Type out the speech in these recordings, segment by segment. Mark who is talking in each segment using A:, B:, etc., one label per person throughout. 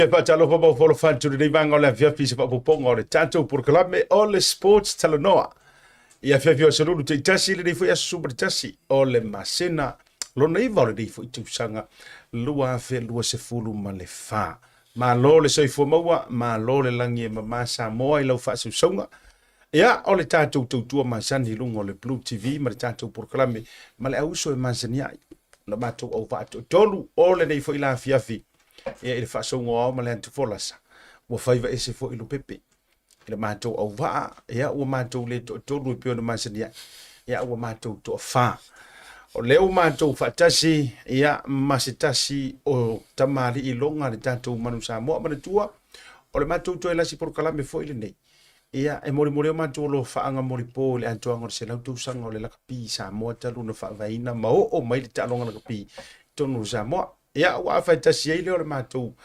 A: Talofa mo folo fantu de vanga la via fisa pa poponga o le tatou por kalame o le sports Talanoa. Ia fia salulu te tasi le foi super tasi o le masena lo nei vale dei foi tu sanga lua fe lua se fulu ma le fa. Ma lo le soi fo maua ma lo le langi ma masa moa I lau fa su songa. Ia o le tatou tautua ma sani lungo le Blue TV ma le tatou por kalame ma le auso e masania. Na matou au fa tolu o le nei foi la fiafi. Ia ele faʻasoa ao ma le atu folasa ua faiva ese foʻi lo pepe ele matou auvaa ia ua matou le toʻatolu e pea ona masania ia ua matou toʻafā o lea ua matou faatasi ia ma se tasi o tamaliʻi loga le tatou manu Samoa ma le tua o le matou toe lasi polokalame foʻi lenei ia e molimoli o matou lo faaga molipo le atoaga o le selau tausaga o le lakapi Samoa taluna faavaina ma oo mai le taaloga lakapi tonu Samoa ia ua afaitasi ai lea o le matou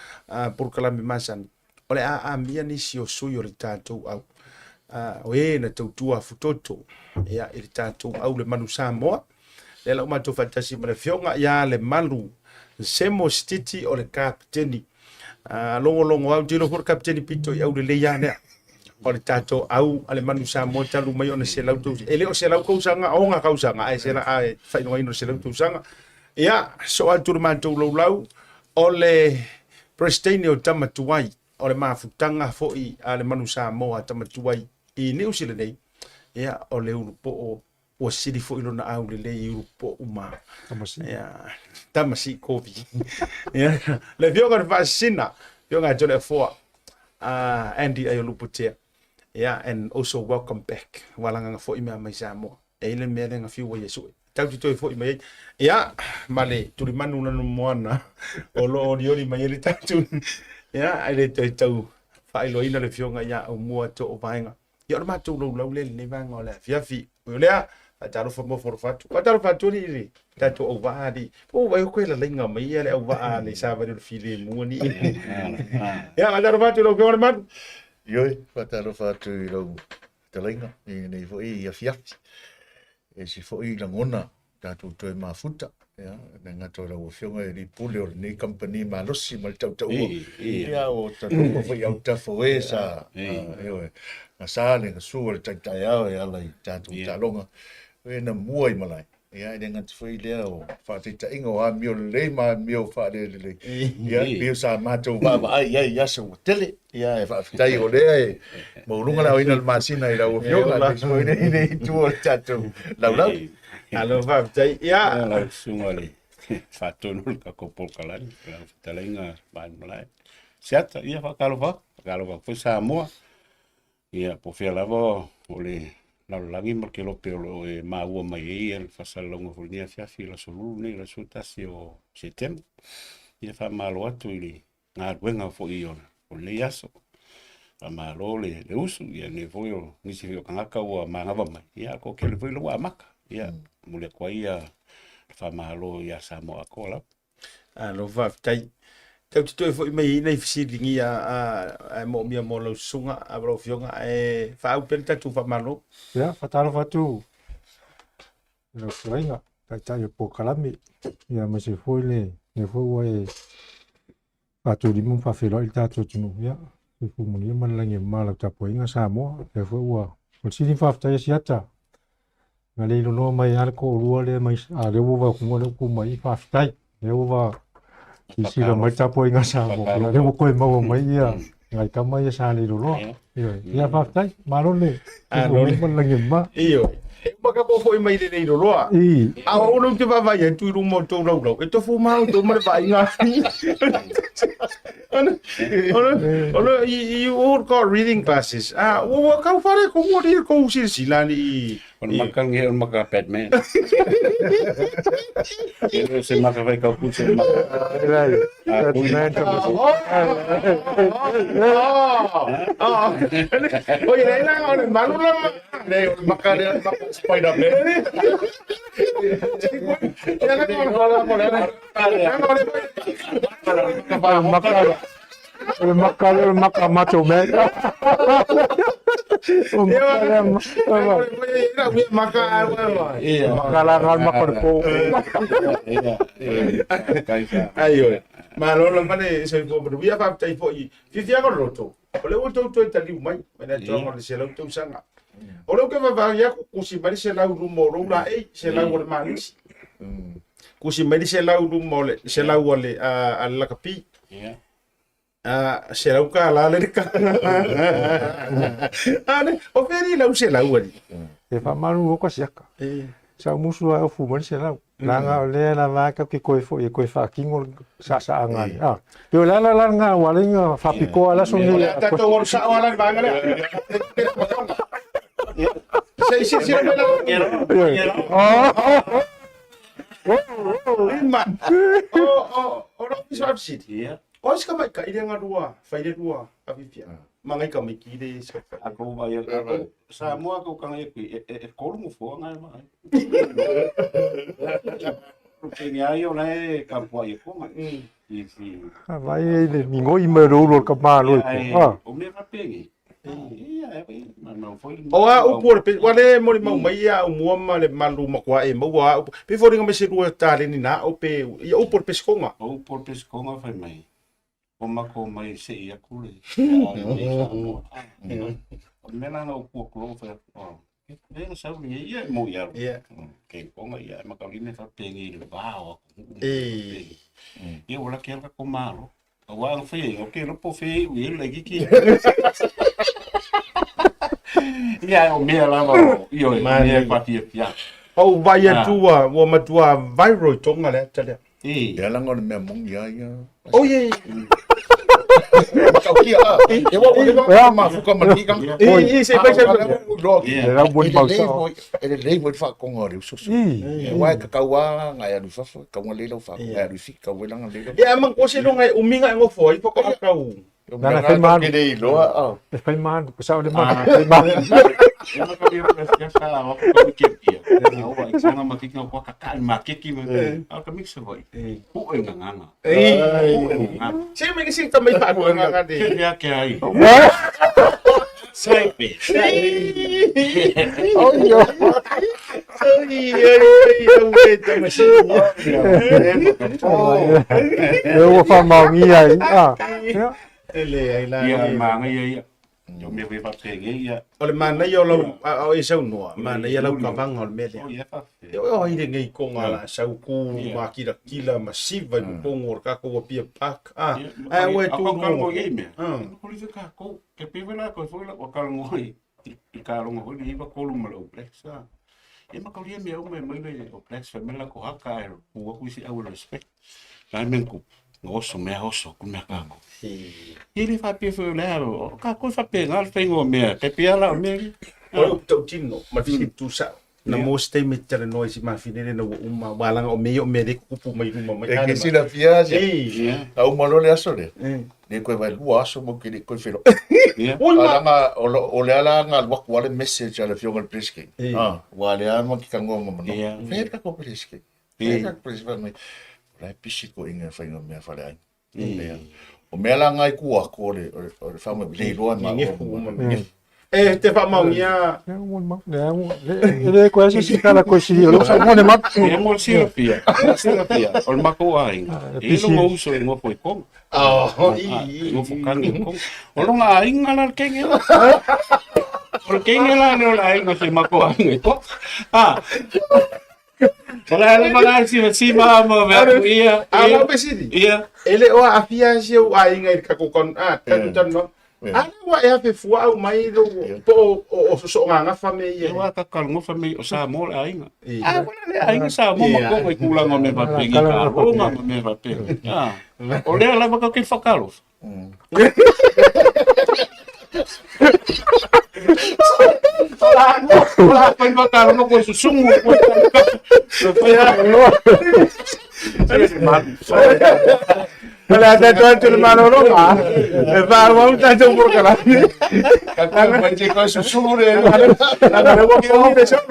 A: polokalame masani o le aamia nisi o sui o le tatou au o ē na tautua futoto ia I le tatou au le manu Samoa le lau matou faitasi ma le fioga ia Lemalu Semo Sititi o le kapiteni logologo au tilo fo le kapiteni pito I au lelei ia lea o le tatou au a le manu Samoa talu mai ona selau tou e lē o selau kausaga oga kausaga ae sela ae fainogaina o selau tausaga ia so atu le matou laulau o le presteni o tamatuai o le mafutaga foʻi a le manu Samoa tamatuai I niusi lenei ia o le ulupoʻo ua sili foʻi lona au lelei ulupoʻu ma ia tamasi kovi ia le fioga le faasina fioga e Toleafoa Andy Aiolupo tea ia and also welcome back walagaga foʻi mea mai Samoa e le mea le gafiua ia suʻi tauti toi foʻi mai ia male tulimanu na moana o lo oli mai le tatu ia ai toi tau faailoina le fioga ia Aumua to o Vaega ia o le matou laulau le lenei vaga o le afiafi o lea atalofa mo forofatu atalofa ni tatou auvaa li o vai koe lalaiga mai ia le auvaa le savali o le filemua ni ia atalofa atu lau fioga le manu
B: ioi atalofa atu I lau talaiga nei foʻi I afiafi e si foʻi lagona tatou toe mafuta ia na gata o lau fioga e lipule o lenei company malosi ma le tautaua ia o talofa foʻi au tafoe sa ioe na sa le gasu o le taitaeao e ala I tatou taloga e na mua I malai ia e le gata foʻi lea o faataitaʻiga o amio lelei ma amio faalelelei ia pio sa matou vaavaai ai asa ua tele ia e faafetai o lea e mauluga laoina le masina I lau fioga foi nei tua o le tatou laulau
A: alo faafetai ia
C: lau suga le faatonu le kakopolokalani talaiga malai seata ia faakalofa foi Samoa ia po fea lava o le lalolagi ma ke lope o e maua mai ai le fasalauga folinia fiafi la solulu nei la sutasi o Septemba ia faamalo atu I le galuega foʻi o lenei aso faamalo le usu ia ne foi o nisi feokagaka ua magava mai ia ko kele foi lau amaka ia mo le kua ia faamalo ia Samoa ko lau
A: alo faafetai tauti foʻi mai nei fesiligi a moʻomia mo lau suga a lau fioga e faau pele tatou faamalo
D: ia faatalofa atu lau talaiga taitai o pokalame ia ma se foi le foi ua e faatolimu faafeloai I le tatou atunuu ia se fumulia ma le lagi malau tapuaiga Samoa le foi ua o le sili faafetai asiata ga le ilonoa mai a le koʻolua le mai a le ua vakuga le uku mai faafetai le ua sila mai tapuaiga Samoa le ua koe maua mai ia ngai kama ia sa le ilonoa ia faafetai malo le ma le lagi ma
A: io maka po foʻi mai lenei loloa a o lou te vavai atu I luma o tou laulau e tofu mau tou ma le vaaiga ono you all got reading classes ua kau fale ko ua li ko silsilani
C: ona makangi ona maka Batman ele se maka vai ka puse maka
A: oye la ona malu la ne maka Spider-Man
D: maka macho man
A: ayo Malo la mane se po mo via fa tai po I fifia ko roto. O le o to tali mai, mana tonga le se lo to sanga. O lo ke va ya ku si mari se la ru mo ro la se la o le mani. Ku si mari se la ru mo le se la o le a la kapi. Se la ka la le ka. Ane o veri la se la o le.
D: E fa malu ko siaka. Sa musu a fu mo se la. Langa le la va ka ki ko fa kingo sa ngai. Yo la nga wa le nga fa piko ala so ni.
A: Ta to or sa wala ba ngale. Se man. Ora bisa absit. O ska mai ka ile nga dua, faide dua, afifia. Mangai ka mai ki de ska.
C: Ako ba ya Samoa ko kang e ko mo fo nga ma. Kenya yo le kampo ai ko nga. Isi.
D: Vai le ningo I me ro ka ma lo ko.
C: O me rapenge.
A: O a upor pe wale mo mau mai a Aumua ma le malu ma kwa e mo wa pe fori nga me se rua tale ni na o pe ia upor pe skonga.
C: O por pesconga fai mai. O mako mai se ia kule. O mena na upo klo fa. E sa ia mo ia. Ke konga ia makaline fa pengi le bao. Ia wala ke ka komalo. O wa fe o ke no po fe wi le ki. Ia o mea lama io mea pati pia.
A: O vai a tua o matua viral tonga le tale.
B: Ya la ngol me mong ya.
A: O ye.
B: Kau kia. E wa ma fu ka mani kang.
A: Se vai se
D: Era bun bausa.
B: Ele lei mo fa ko ngori so. Wa ka wa nga ya du fa ka ngole lo fa ya du fi ka wela nga le.
A: Ya mang ko se lo ngai uminga ngo foi ko ka kau.
B: Nana fai man ke dei lo a.
D: Fai man ko sa le man. Fai man.
C: Ya no ka vira ya sa wa ko ke kia. Ya wa ikana makiki ko ka ka makiki me. Al ka mix voi. Ku e nganga.
A: Se me sing tamai pa ko nganga de.
C: Ke ya ke ai. Sai pe.
B: Oh yo.
D: Eu fa mau mi ai.
A: Ele ai la.
C: Ia manga ia. Yo me ve fa pege ia.
A: Ole mana yo lo o e sau no. Mana ia lo ka vanga o mele.
C: O ia fa.
A: O ide ngai ko ngala sau ku ma kila masiva ko ngor ka ko pia pak. O e tu
C: no ye me. Ko li ka ko ke pivela ko foi la ko kal ngoi. I ka lo ngoi ni ba ko lu malo plexa. E ma ko li me o me le o plexa me la ko haka e ko ku si au respect. Ka men ku ngoso me hoso ku me ka ko. Ele fa pe foi la o ka ko fa pe ngal fe ngo me ke pia la me.
A: O Tautino, ma fisi tu sa. Na mo stay me tele no si ma finene no uma wala o me de kupu mai uma mai.
B: E ke sila fia se. Au malo le aso le. Ne ko vai lua aso mo ke ko felo. Ala o le ala nga wa wale message ala fio ngal preske. Wale ama ki kango mo no. Fe ka ko preske. Fe ka preske mai. Lai pisi ko inga fa inga me fa le ai. O me ala ngai ku ko le o fa mo le lo ma.
A: Te fa mau ia.
D: Ele conhece esse cara com esse eu só não lembro.
C: É mo sia pia. Sia pia. O mako ai. E no uso e mo foi com. No focando com. O não ai ngala kenge. O kenge lá no ai no se mako ai ko. Olha ele vai se mama ia.
A: Ala besidi.
C: Ia.
A: Ele o afia se o ai ngai ka ko kon tan no. Ana wa e afe fua o mai do po o so nga fa me ye.
C: Wa ka kal ngo fa me o sa mo ai nga. Wala le ai nga sa mo mako ko kula ngo me va pe ka. O nga me va pe. O le la va ka ke fa kalos. Olá, foi bacana, não conheço sumo.
A: Olha, até tu le mano no ma. Va, vamos a hacer un programa.
B: Kakak banci ko susu le.
A: Agora eu vou comer deixa eu.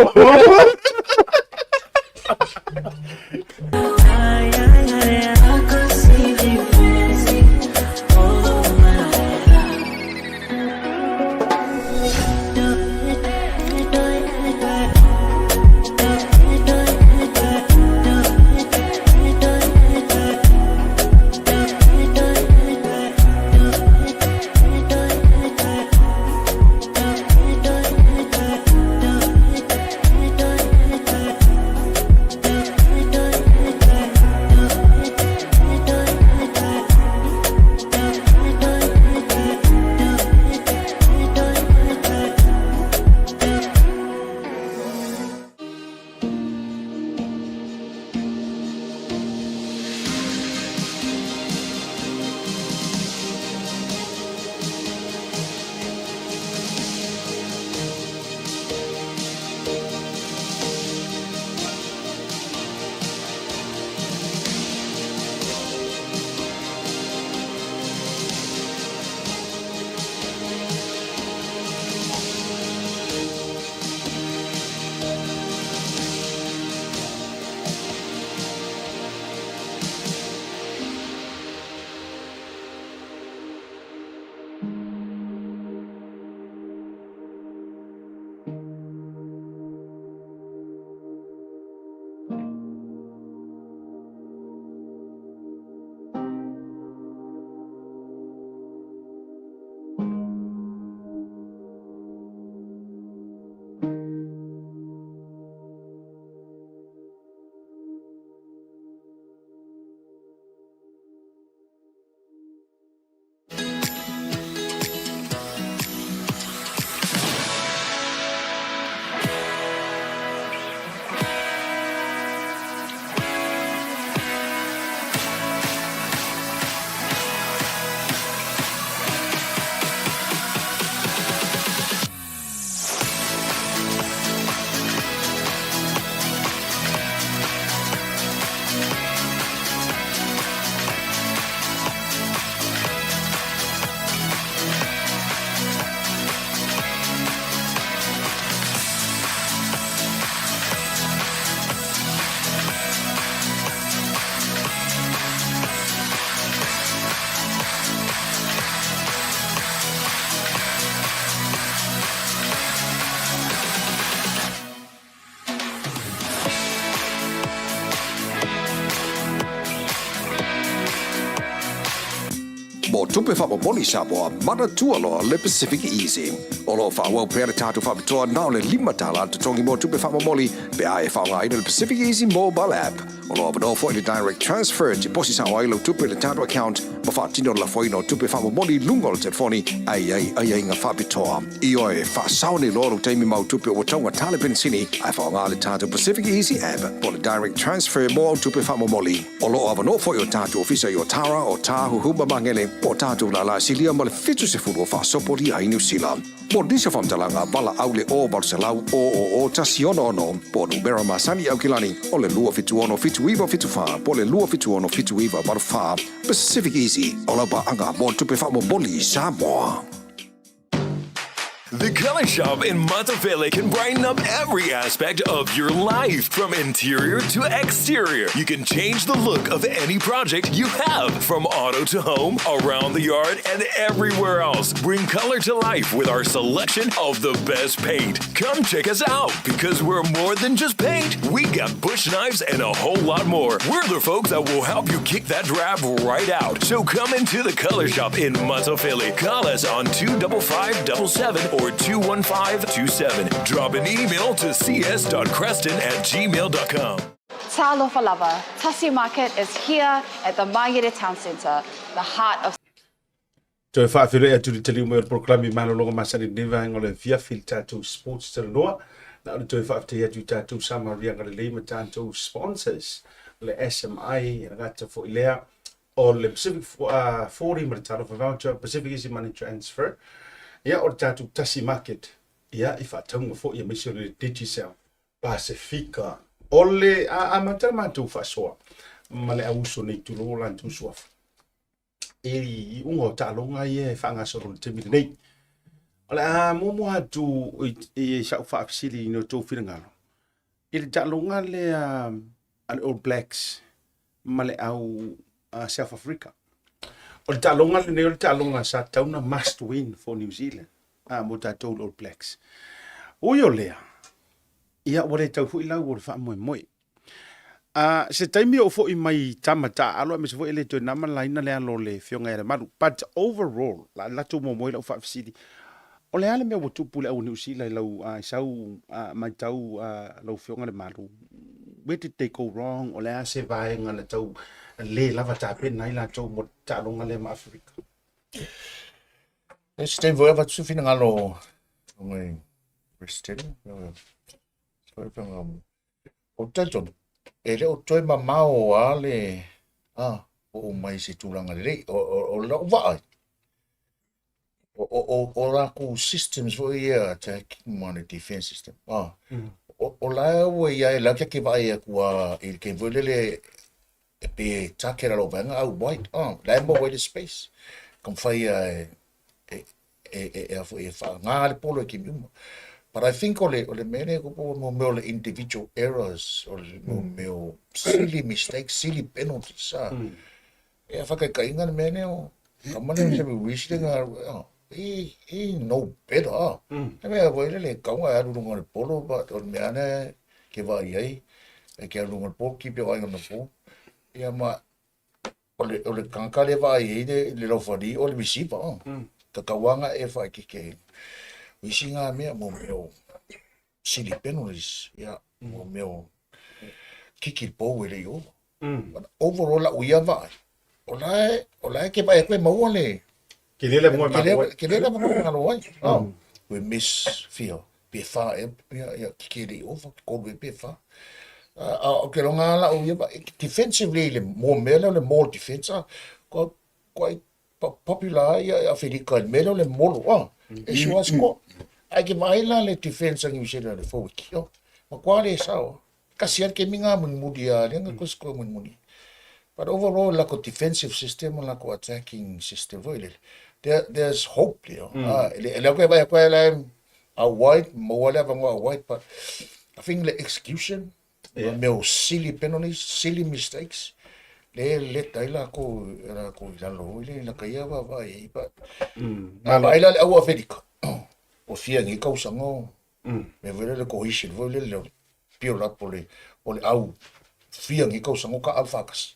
E: tupe whamomoli Samoa, mana tualoa le PacificEzy. O lo whawau pēra tātou whamitoa nao le 5 tala te tongi mo tupe whamomoli pe ae whaonga ina le PacificEzy mobile app. O lo avano fo i le direct transfer te posi sa wailo tupe le tātou account ma whaatino la foino tupe whamomoli lungo le telefoni ai ngā whapitoa. I oe whaasau ni loro teimi mau tupe o taunga tale pensini ai whaonga le tātou PacificEzy app po le direct transfer mo tupe whamomoli. O lo avano fo i o tātou ofisa i o Tara o Tahu Huma Mangele po tātou la silia ma le fitu se furu o whaasopori ai New Zealand. Mo disa whamtalanga bala au le o Barcelau o Tasi ono po numera masani au kilani o le lua fitu ono fitu iwa fitu wha po le lua fitu ono fitu iwa baru wha PacificEzy o la ba anga mo tupe whamomoli Samoa.
F: The Color Shop in Matavele can brighten up every aspect of your life, from interior to exterior. You can change the look of any project you have, from auto to home, around the yard, and everywhere else. Bring color to life with our selection of the best paint. Come check us out, because we're more than just paint. We got bush knives and a whole lot more. We're the folks that will help you kick that drab right out. So come into the Color Shop in Matavele. Call us on 25577 or 21527. Drop an email to cs.creston@gmail.com.
G: Talofa lover, Tasi Market is here at the Maire Town Centre, the heart of
A: Toi whaafere atu te taliu mo proklami malolonga masari neva ngole via fil tatou sports Talanoa. Na ole toi whaafte atu tatou samaria ngale leima tatou sponsors. Le SMI ngata fo ilea o le Pacific 40 maritalo voucher PacificEzy money transfer. Ia o tatou Tasi Market. Ia i whaataunga fo ia misi o le Digicel. Pacifica. Ole a matamatu faʻasoa. Ma le auso nei tulo lan tu suafa. I ungo talonga ia e whangasoro le temi nei. Ole a momo hatu i sa whaafisili no tō whiringalo. I le talonga le All Blacks ma le au South Africa. O le talonga le neo le talonga sa tauna must win for New Zealand. Mo tatou All Blacks. Oi o lea. Ia wale tau hui lau o le wha moe moe. Se taimi o fo i mai tamata alo me se fo ele to nama laina le alo le fionga e maru. But overall, la latu mo moe lau wha fisiri. O le ale mea o tupu le au New Zealand lau sau mai tau lau fionga le maru. Where did they go wrong? O le a se vaenga le tau le lava tape nai la tau mo talonga le ma Afrika.
B: Stay voiva tu fina ngalo ngai Christian. O taton ele o toi mamao ale o mai se tulanga le o la vai o la ku systems for ia attacking one defense system o la o ia la ke vai ku il ke volele pe takera lo banga au white la mo way the space kom fai for e fa ngal polo ki mu. But I think ole mene ko mo me individual errors or mo silly mistakes, silly penalties. E fa ka inga mene o kamane se we wish nga no better. E me vo le ka nga ru ngol polo but on me ana ke va ye e ke ru ngol polo ki pe wa ngol po. E ma ole kanka le va ye le lo fodi ole visipa. Ka kawanga e fa ke Wisinga mea mo meo silly penalties, mo meo kiki po ele yo. But overall la uia vai. Ola ke vai koe mau le.
A: Ke lele mo ma.
B: Ke lele mo ngalo wai. We miss feel. Pe fa ya kiki le over ko we pe fa. Okay longa la uia defensively le mo mele le more defense. Ko quite popular ya Afrika mele le mo e was ko ai ke mai la le defense ang usela le fo kio ma kwale sao kasian ke minga mun mudia le nga ko mun muni but overall la ko defensive system la ko attacking system there's hope there le ko ba ko la a white mo wala ba a white but I think the execution me silly penalties silly mistakes le taila ko la lo le la kaya ba but ba ila au Afrika o fia ngi ka usango me vele le cohesion vele le pio la pole au fia ngi ka usango ka alfakas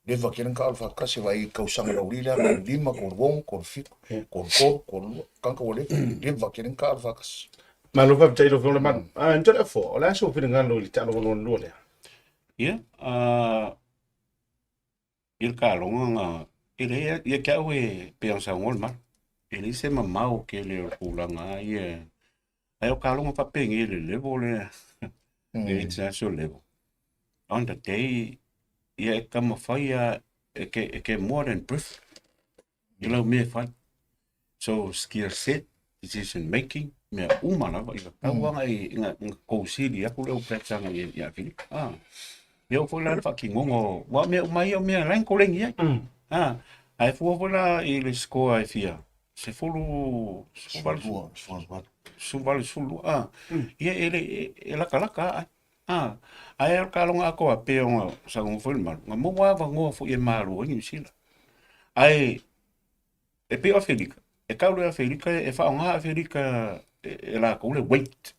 B: Leva kena ka alfa kasi vai kausanga la urila na lima ko wong ko fik ko kanka wale leva kena ka alfa kasi.
A: Ma lo fa tai lo fo man. Tulafoa, o la so fina ngalo li talo no no le.
C: Ia, il ka longa nga, ile ia kia we peang sa ngol ma. Ile se mamau ke le kulanga ia. Ai o ka longa pa pengi le level le. Le international level. On the day, ia ka mafai ke more than brief. You know me fai. So skill set, decision making, me umana va ia ka wanga i nga kousili aku le upretanga ia fili. Eu fui lá para aqui, o meu lá em Colengue, aí fui lá e eles com a filha, se for o sulu, e ele calaca, aí o calão a coa peão, sabe foi mal, mas moava ngô foi malu, nem sila, aí é pior felica, é calo a felica, é faunga a felica, ela com o weight,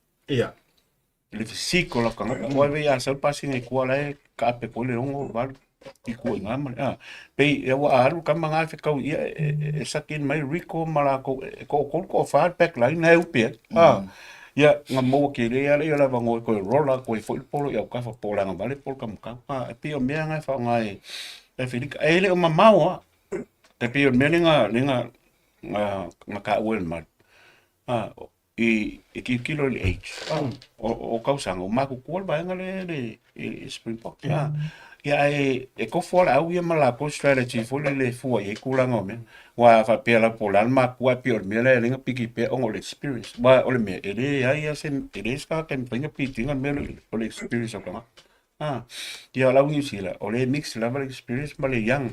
C: le fisiko la kanga ko ve ya sal passing e ko la ka pe ko le ngo val i ko ngam pe e wa aru ka manga fe ka e sakin mai rico mala ko fa back line na upe ya ngamo ke le ya la bango ko rola ko fo polo ya ka fa pola ngam vale pol kam ka pe o me nga fa ngai e filika e le o mamao te pe o me nga ka wel mal e kilo le H. O kausanga, o maku kual baenga le Springbok. Ia e ko fora au ia malako strategy fole le fua e kulanga me. Wa fa pela polan ma kua pior me le linga piki pe on experience. Wa ole me ele ia sen ele ska kan pinga pitinga me ole experience o kama. Ia la ungi sila, ole mix level experience male yang.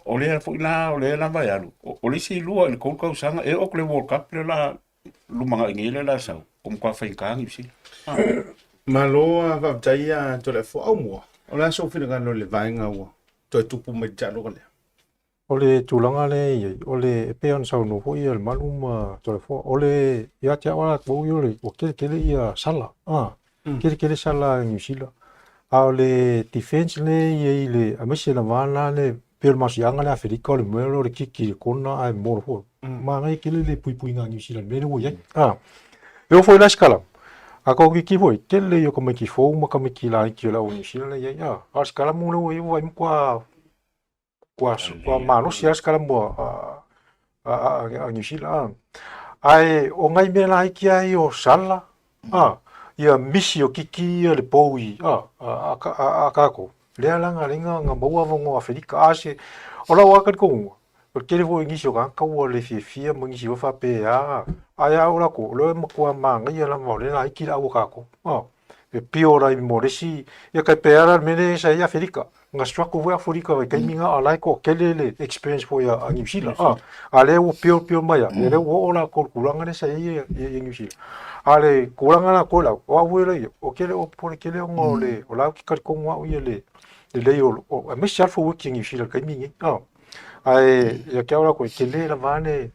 C: Ole fo la vai alu. Ole si lua le ko kausanga e o le World Cup le la lumanga ngile la sau kom kwa fa inkangi si
A: Malo va tai a Tautuana Aumua. O la so fina ngalo le vaenga wa. To tupu me jalo le.
D: Ole tulanga le ole peon sau no ho ia maluma Tautuana ole ia tia wala bo yole o kele ia sala kele sala New Zealand ole defense le ile amese la vala le per mas yanga le Afrika le melo le kiki kona ai morfo ma ngai kele le pui nga New Zealand me wo ye eu foi la skala ako ki foi kele yo como ki fo ma como ki la ki la New Zealand ya a skala mo no yo vai kwa mano si a skala mo a New Zealand ai o ngai me la ki ai o sala ia misi o kiki le poui a kako le langa linga nga boa vongo Afrika ase ola waka ko o kele vo ngisio ka ka o le fia mo ngisio fa pe aya ola ko lo mo kwa manga ia la mo le na iki la o kako e piora i mo resi ia ka pe ara mene sa ia Afrika nga strako vo Afrika ka minga ala ko kele le experience fo ia New Zealand ale o pio mai ele o ola ko kulanga le sa ia New Zealand ale kuranga na kola wa wele o kele o por kele o ngole o la ki ka ko wa o le o me sha for working if you ka mingi ai ya ka ora ko kele la vane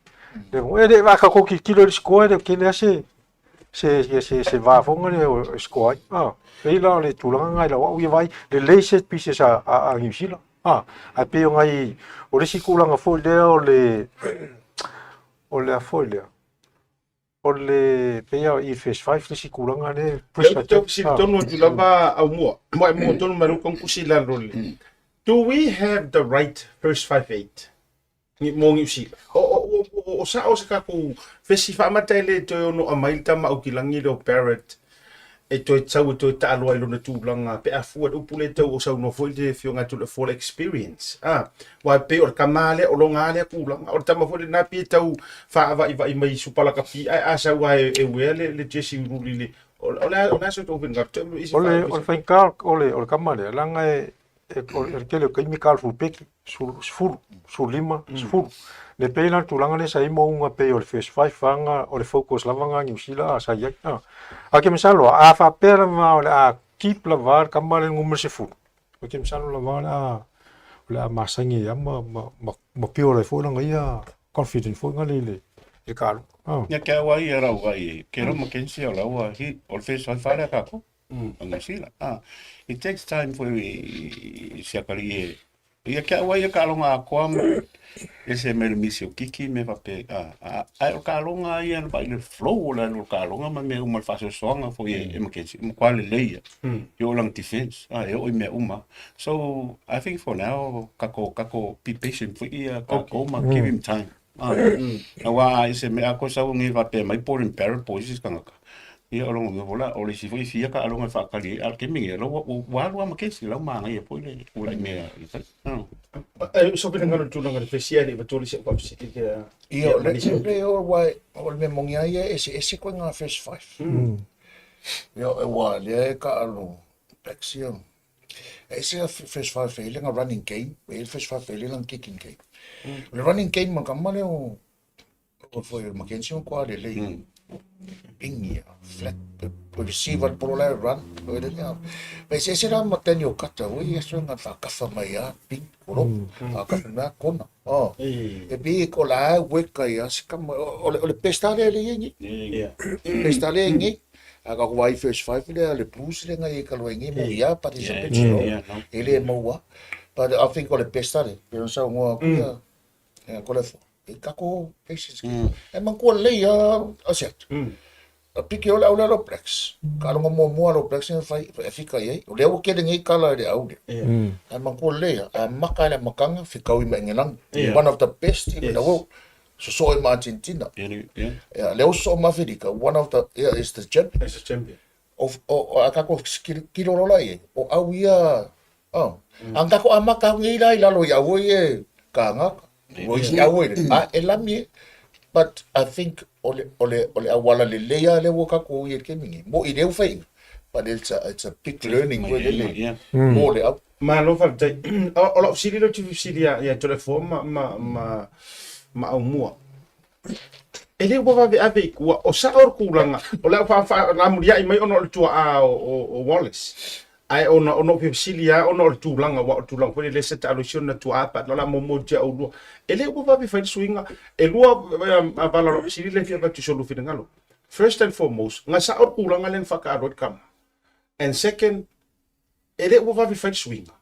D: de o de va ka ko ki kilo de score de kele se va fonga le o score e la le tulanga la wa vai le set pieces a New Zealand a pe ngai o le sikulanga fo le o le folia ole peia i fish 5 le sikulanga le
A: Yo si tono lava Aumua. Mo tono maru kong kusila role. Do we have the right first 5-8? Ni mo ngi si. O sa ka ko fesi fa matele to no amail tama o kilangi do parrot. E to tau to talo ai lona tulanga pe afu o pule to o sa no foi de fionga to the full experience wa pe o kamale o longa le kulanga o tama foi na pe tau fa va i mai supala ka pi a sa wa e wele le jesi ruli le o so to vinga
D: ole fainka ole kamale langa e kele ka mikal fu peki su lima fu le pena tulanga le sai mo unha pe o fish 5 fanga o le focus lavanga New Zealand sa ya a que me salo a fa pera ma a keep lavar kamale ngumre se fu o que me salo lavar la masangi ya ma pio le fu nga ia confident fu nga le calo
C: ya que wa ia ra wa i que no makensi o la wa hi o fish 5 fa ka ko New Zealand it takes time for siakali Ia kia ua ia ka alonga a koa ma. E se me le misi o kiki me vape. Ai o ka alonga ia ba ile flow o la no ka alonga ma me uma faʻasoasoaga fo e makensi. Mo kwa le leia. E o lang defense. E o me uma. So I think for now kako be patient for ia kako ma give him time. Awa ese me ako sa ngi vape mai por in parent boys kanga. Ia o longa vola o le si foi fia ka alonga fa kali al ke mingi lo wa makensi lo ma ngai po le ula me.
A: So pina ngalo tūlanga le whesiari wa tōli se whapsiti kia...
B: Ia, le o wai, o le me mongi ai ese koe ngā first five. Ia, e wā, le ka alo, Paxia. Ese a first five e lenga running game, e first five e lenga kicking game. Le running game man kamale o foi Mackenzie o kwa le lei. Pingi, flat, receiver por la run, o le ya. Mas ese era mateni o kata, o ia so nga fa kafa mai a ping, oro, a kafa na kona. Oh. E bi ko la weka ia sikam o le pestale le ngi. Pestale ngi. Aga ko vai first five le plus le ngai ka lo ngi mo ia participate. Ele mo wa. But I think o le pestale, pero sa mo ko ia ko le e kako patience. E man ko le ia aset. A piki ola ola lo plex. Ka lo mo lo plex e fai e fika ye. O le o ke ngi kala le au. E man ko le a maka le makanga fika wi mengelang. One of the best in the world. So in Argentina. Yeah, le so Mafrica. One of the is the champion.
A: Is the champion.
B: Of akako kilo rola ye. O au ia. Ang kako amaka ngi lai lalo ya wo ye kanga. Wo ya wo elami. But I think ole awala le leia le wo kako ye kemingi. Mo i deu fai. But it's a big learning with the mo le up.
A: Ma lo fa tai. O lo siri lo tu siri ya Toleafoa ma Aumua. Ele o va ave ku o sa or kulanga. O la fa na mulia i mai ono le tua a o Wallace. Ai ono pepsilia ono tulanga wa tulang pole le set allusion na tua pa la momo ja o ele o va fa swinga e lua vala lo sili le fia tu solu fina ngalo. First and foremost nga sa or kulanga len fa ka rod kam. And second ele o va fa swinga.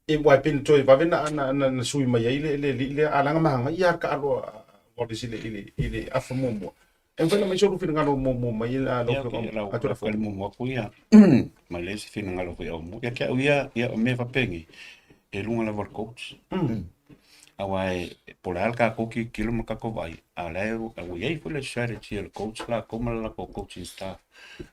A: E wa pin to va vena na sui mai le alanga mahanga ia ka alo o le sile ile afamomo. En fana mai solu fina ngalo momo mai la lo
C: ka to fa mo ko ia. Ma le se fina ngalo ko ia ka ia o me fa pengi. E lunga la vor coach. Awai polar ka ko ki kilo ka ko vai. Ala o ia ko le strategy el coach la como la ko coaching staff.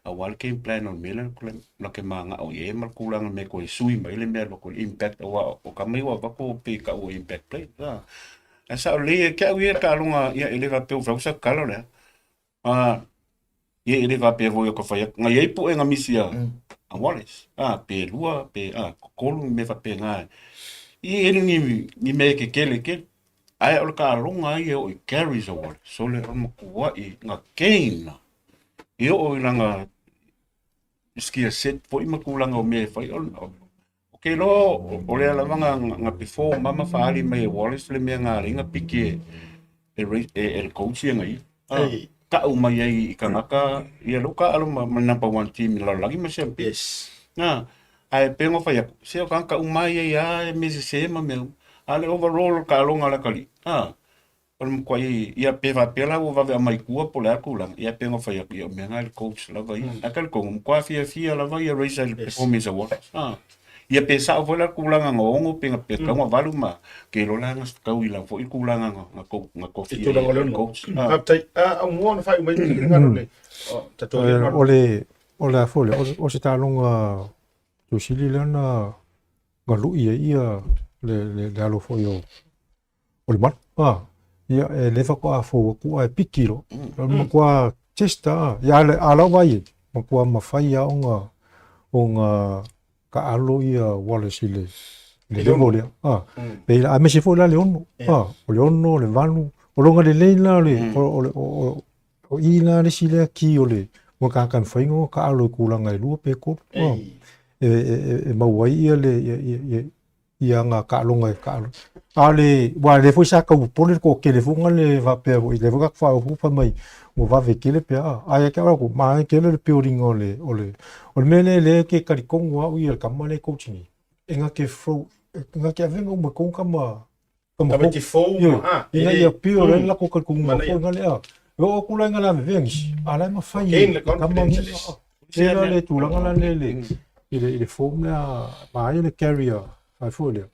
C: Awal game plan on milan ko la ke manga o ia mal kulang me ko sui mai le me ko impact o ka mai wa ko pe ka o impact play. Asa le ka ia ka lunga ia eleva pe o sa kalo le. Ia ele va pe vo ko fa nga ia pu nga misia a Wallace pe lua pe kolu me va pe nga i ele ni me ke kele ke ai o ka longa ia o carries a Wallace so le mo ko i nga keina i o langa skia set po i makulanga o me fa okay lo o le la nga before mama fa ali me Wallace le me nga ringa piki el coach nga i ka umai ai kanaka ia luka alo ma number 1 team la lagi ma se
A: yes
C: na ai pengo fa ya se ka umai ai me se ma me ale overall ka longa la kali o mo kwai ia pe va pela o va mai kua pola kula ia pengo fa ya me ngal coach la vai akal ko mo kwa fia la vai raise el performance award ia pesa o vola kulanga ngongo penga pe ka mo valuma ke lo langa ka wila fo i kulanga nga ko fi
A: coach tai a mo na fa mai ngalo le tatou
D: ole fole o se talonga tu sili lana galu ia le dalo fo yo ole man ia le fa ko fo ku a pikilo mo kwa testa ya ala vai mo kwa mafai ya onga ka alo ia Wallace le molia pe a me se fo la leono o leono le valu o longa le leila le o ina le sile ki o le mo ka kan faingo ka alo kulanga lu pe ko e mawai ia le ia nga ka longa ka alo ale wa le fo sa ka pole ko ke le funga le va pe o le va fa o fa mai mo va ve ke le pe ai ka ko ma ke le pe o ringo le o mele le ke ka kongo wa ia ka male coaching enga ke fro nga kia venga uma kong kama
A: Kama te fou ma.
D: ina ia pio le la ko ka kong ma fo ngale a o ku la ngala vengi ala ma fai kama ngi le tu la ngala le ile form na ma ile carrier ai fo le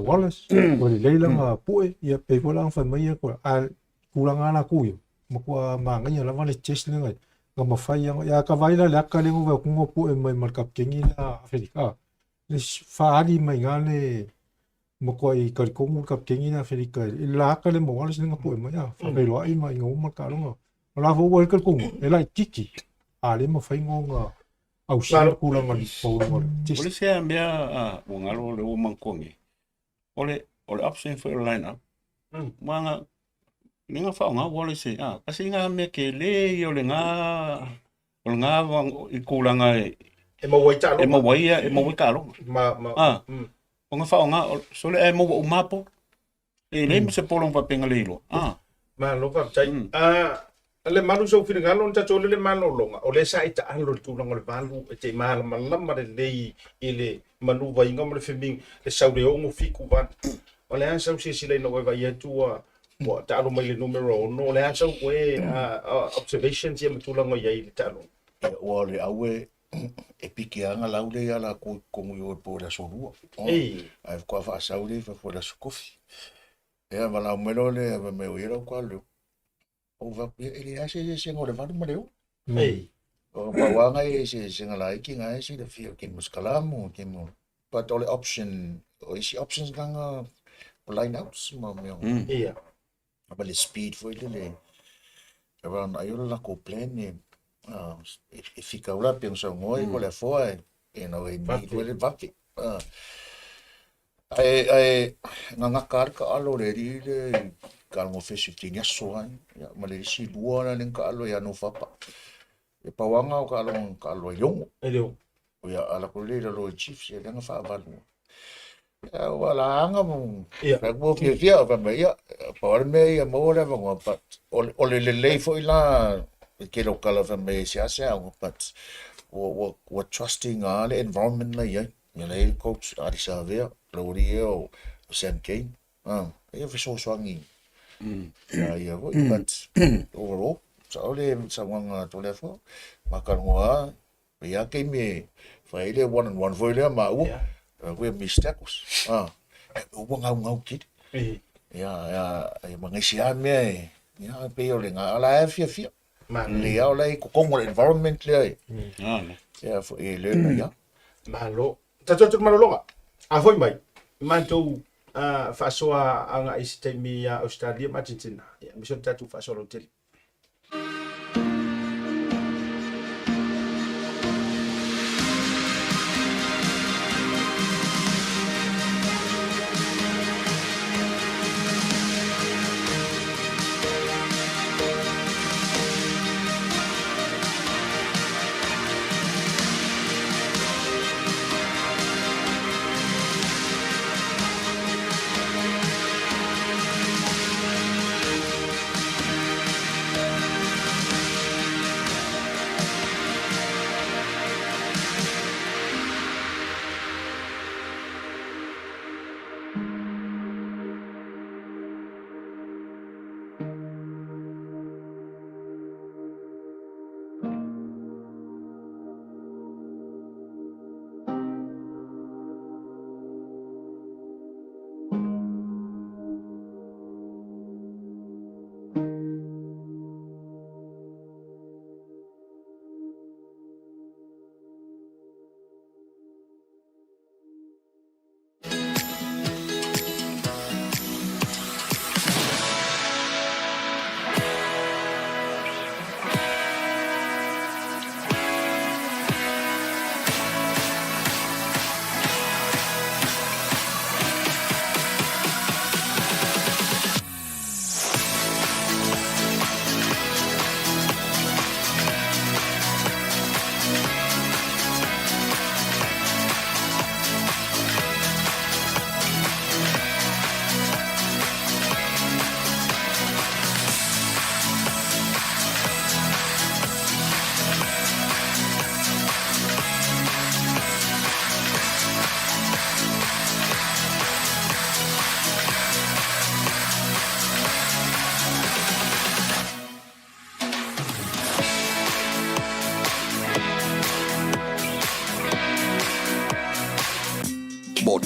D: Wallace o le leila ma pue ia pe fo la fa mai ko a ku la ngala ku yo ma ko ma nga la vale chest le ngai nga ma fai ya ka vai la ka le ngo ku ngo pue mai mar kap kengi la Afrika le fa ali mai ngale mo ko I ka ko mo kap kengi na Afrika I la ka le mo wala singa po mo ya fa lo ai mai ngo mo ka lo la vo wo ka ko e la tiki ale mo fai ngo nga au sa ku la ngali po mo
C: Ole se mea o ngalo le o mankongi. Ole option for line up. Manga ninga fa nga wole se kasi nga me ke le yo le nga I kulanga
A: E mo wai talo.
C: e mo wai ka lo. O nga fa nga so le e mo o mapo. E le se polong pa penga le lo.
A: Ma lo ka tai. Le malu so fina ngalo nta tole le malo longa. O le sa ita alo tu longa le valu e te mala malama le lei ile manu vai ngam le fiming le saude o mo fiku van. O le ansa si si le no vai ia tua mo ta alo mai le numero no le ansa we observations ia tu longa ia ile talo.
B: O le aue e piki anga laule ia la ko yo po la sorua. Ai ko fa saule fa fo la sukofi. E vala melo le me o ira ko le. O va ele ase se ngore va no leo. O pa wanga se ngala ki nga se de fio ki muskalamu ki mo. But all option o isi options ganga line outs mo me.
A: Ia.
B: Aba le speed foi le. Around ayola ko plan ni e fica ora pensa ngoi ko le foi e no e mi ko le vapi ai nga karka alo le ri kal mo fe 15 so ai ma le si duona len ka alo ya no fapa e pawanga ka alo yong
A: Elio.
B: o ya ala ko le lo chief se le nga fa valu ya wala anga mo ka mo fi va me ya pa me ya mo le va pa o le foi la ke lo kala fa me se but what trusting all environment la ya le coach ari sa vea Gloria o Sam Kane e fi so swangi ya but overall so le sa wanga Toleafoa makanwa ya ke me fa ile one on one foi le ma we mistakes o ngau kid ya mangesia me ya pe o le ngala fia le au le ko mo environment le ya fo le ya
A: malo tatou malo longa a foi mai mantou faʻasoa anga isi taimi ia Australia matintina ia miso tatou faʻasoa lo tele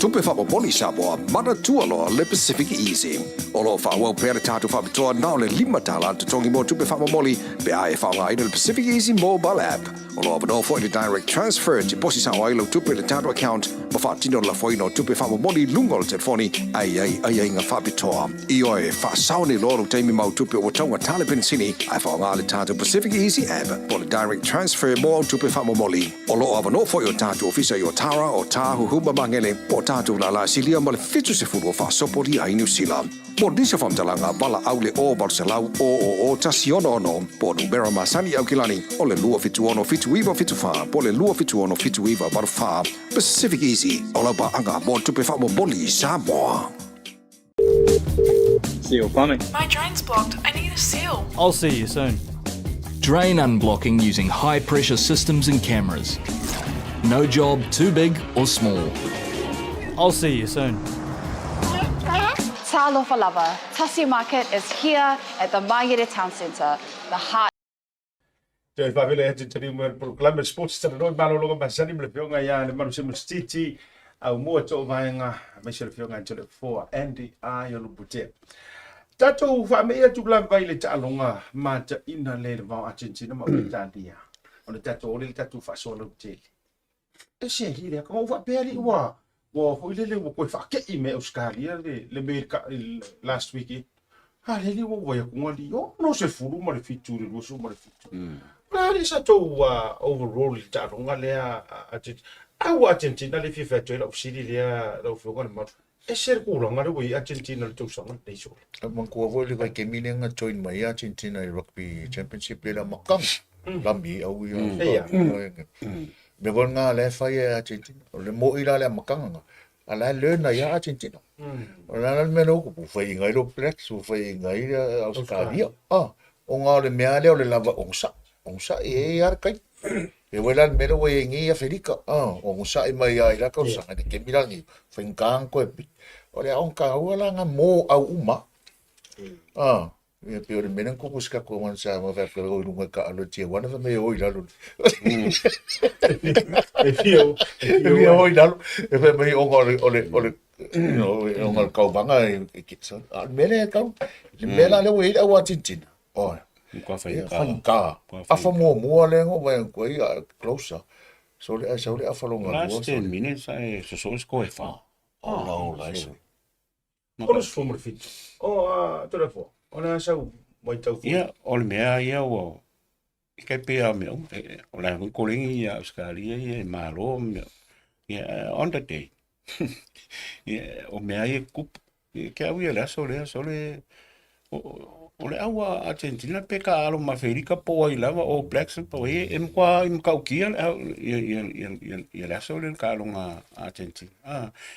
E: tupe whamomoli Samoa, Manatua loa le PacificEzy. O lo whawau pere tātou whamitoa nao le 5 tala te tongi mo tupe whamomoli pe ae whaonga ina le PacificEzy mobile app. O lo abano fo i direct transfer te posi sa wailo tupe le tātou account ma whaatino la foino tupe whamomoli lungo le telefoni ai ngā whapitoa. I oe whaasaone loro teimi mau tupe o taunga tale pensini ai whaonga le tātou PacificEzy app o le direct transfer mo tupe whamomoli. O lo abano fo i o tātou ofisa i o Tara o Tāhu Huma Mangele po tātou la la silia ma le fitu se furu o whaasopori ai New Zealand. Mo disa whamtalanga bala aule o Barcelau o Tasi ono po numera masani au kilani o le lua fitu ono fitu iwa fitu wha po le lua fitu ono fitu iwa baru wha PacificEzy o la ba anga mo tupe whamomoli Samoa.
H: Seal plumbing.
I: My drain's blocked. I need a seal.
H: I'll see you soon.
J: Drain unblocking using high-pressure systems and cameras. No job too big or small.
H: I'll see you soon.
G: Talofa lover, Tasi Market is here at the Maire Town Centre, the heart.
A: Te whawele e te tari mua proklame sports Talanoa malologa masani mle whionga ia Lemalu Semo Sititi Aumua tō Vaega mai se le whionga Toleafoa and Aiolupo. Tatou whamea tula vai le ta'alonga ma ta ina le vau Argentina ma o Italia. O le tatou ole le tatou faʻasoa lau tele. E se hile ka o whapea li ua. Wa hoi lele wa koe whakei me Australia le Amerika last week. Ha lele wa wai akunga li o no se furu ma le fitu le lusu ma le fitu. Na le sa tau overall le ta'alonga lea Argentina. Au Argentina le fifa toi la usiri lea la uwhionga le matu. E se kuranga le wai Argentina le tausanga le iso.
B: Mangkua voi le vai ke minenga join mai Argentina i Rugby Championship le la makang. Lambi au ia. Me vol ngā le whai e Argentina. O le mo ira le makanga. A la learna ia Argentina. O la mena uku pu whai ngai lo Blacks, pu whai ngai Australia. O ngā le mea leo le lava ongsa. Ongsa e ar kai. E wela mena wai ngi Afrika. Ongsa i mai ai la kausanga ni ke mirangi. Whai ngang koe pi. O le aonka ua la ngā mo au uma. Ia pe o le mena ko buska ko man sa ma fa ko lunga ka alo tia wana fa me oi lalo.
A: E fio.
B: Me oi lalo. E fa me o ole no o ngal ka banga e kitsa. A mena ka. Le mena le wei au Argentina.
C: Kwa whai
B: ka. A fa mo le ngo wa ko ia closer. So le a fa longa.
C: Last 10 minutes ai so ko e wha.
B: No, nice.
A: Konos fumo le fitu. O Toleafoa. Ona sau mai tau fu.
C: Ia, o le mea ia o i kai pēa mea o la hui kolengi ia Australia ia e mālo mea ia on the day. Ia o mea ia kupu. Ia ke au ia lea so le o le aua Argentina pe ka alo mawherika po ai lava o Blacks po e mkwa imkaukia ia lea so le ka alo ngā Argentina.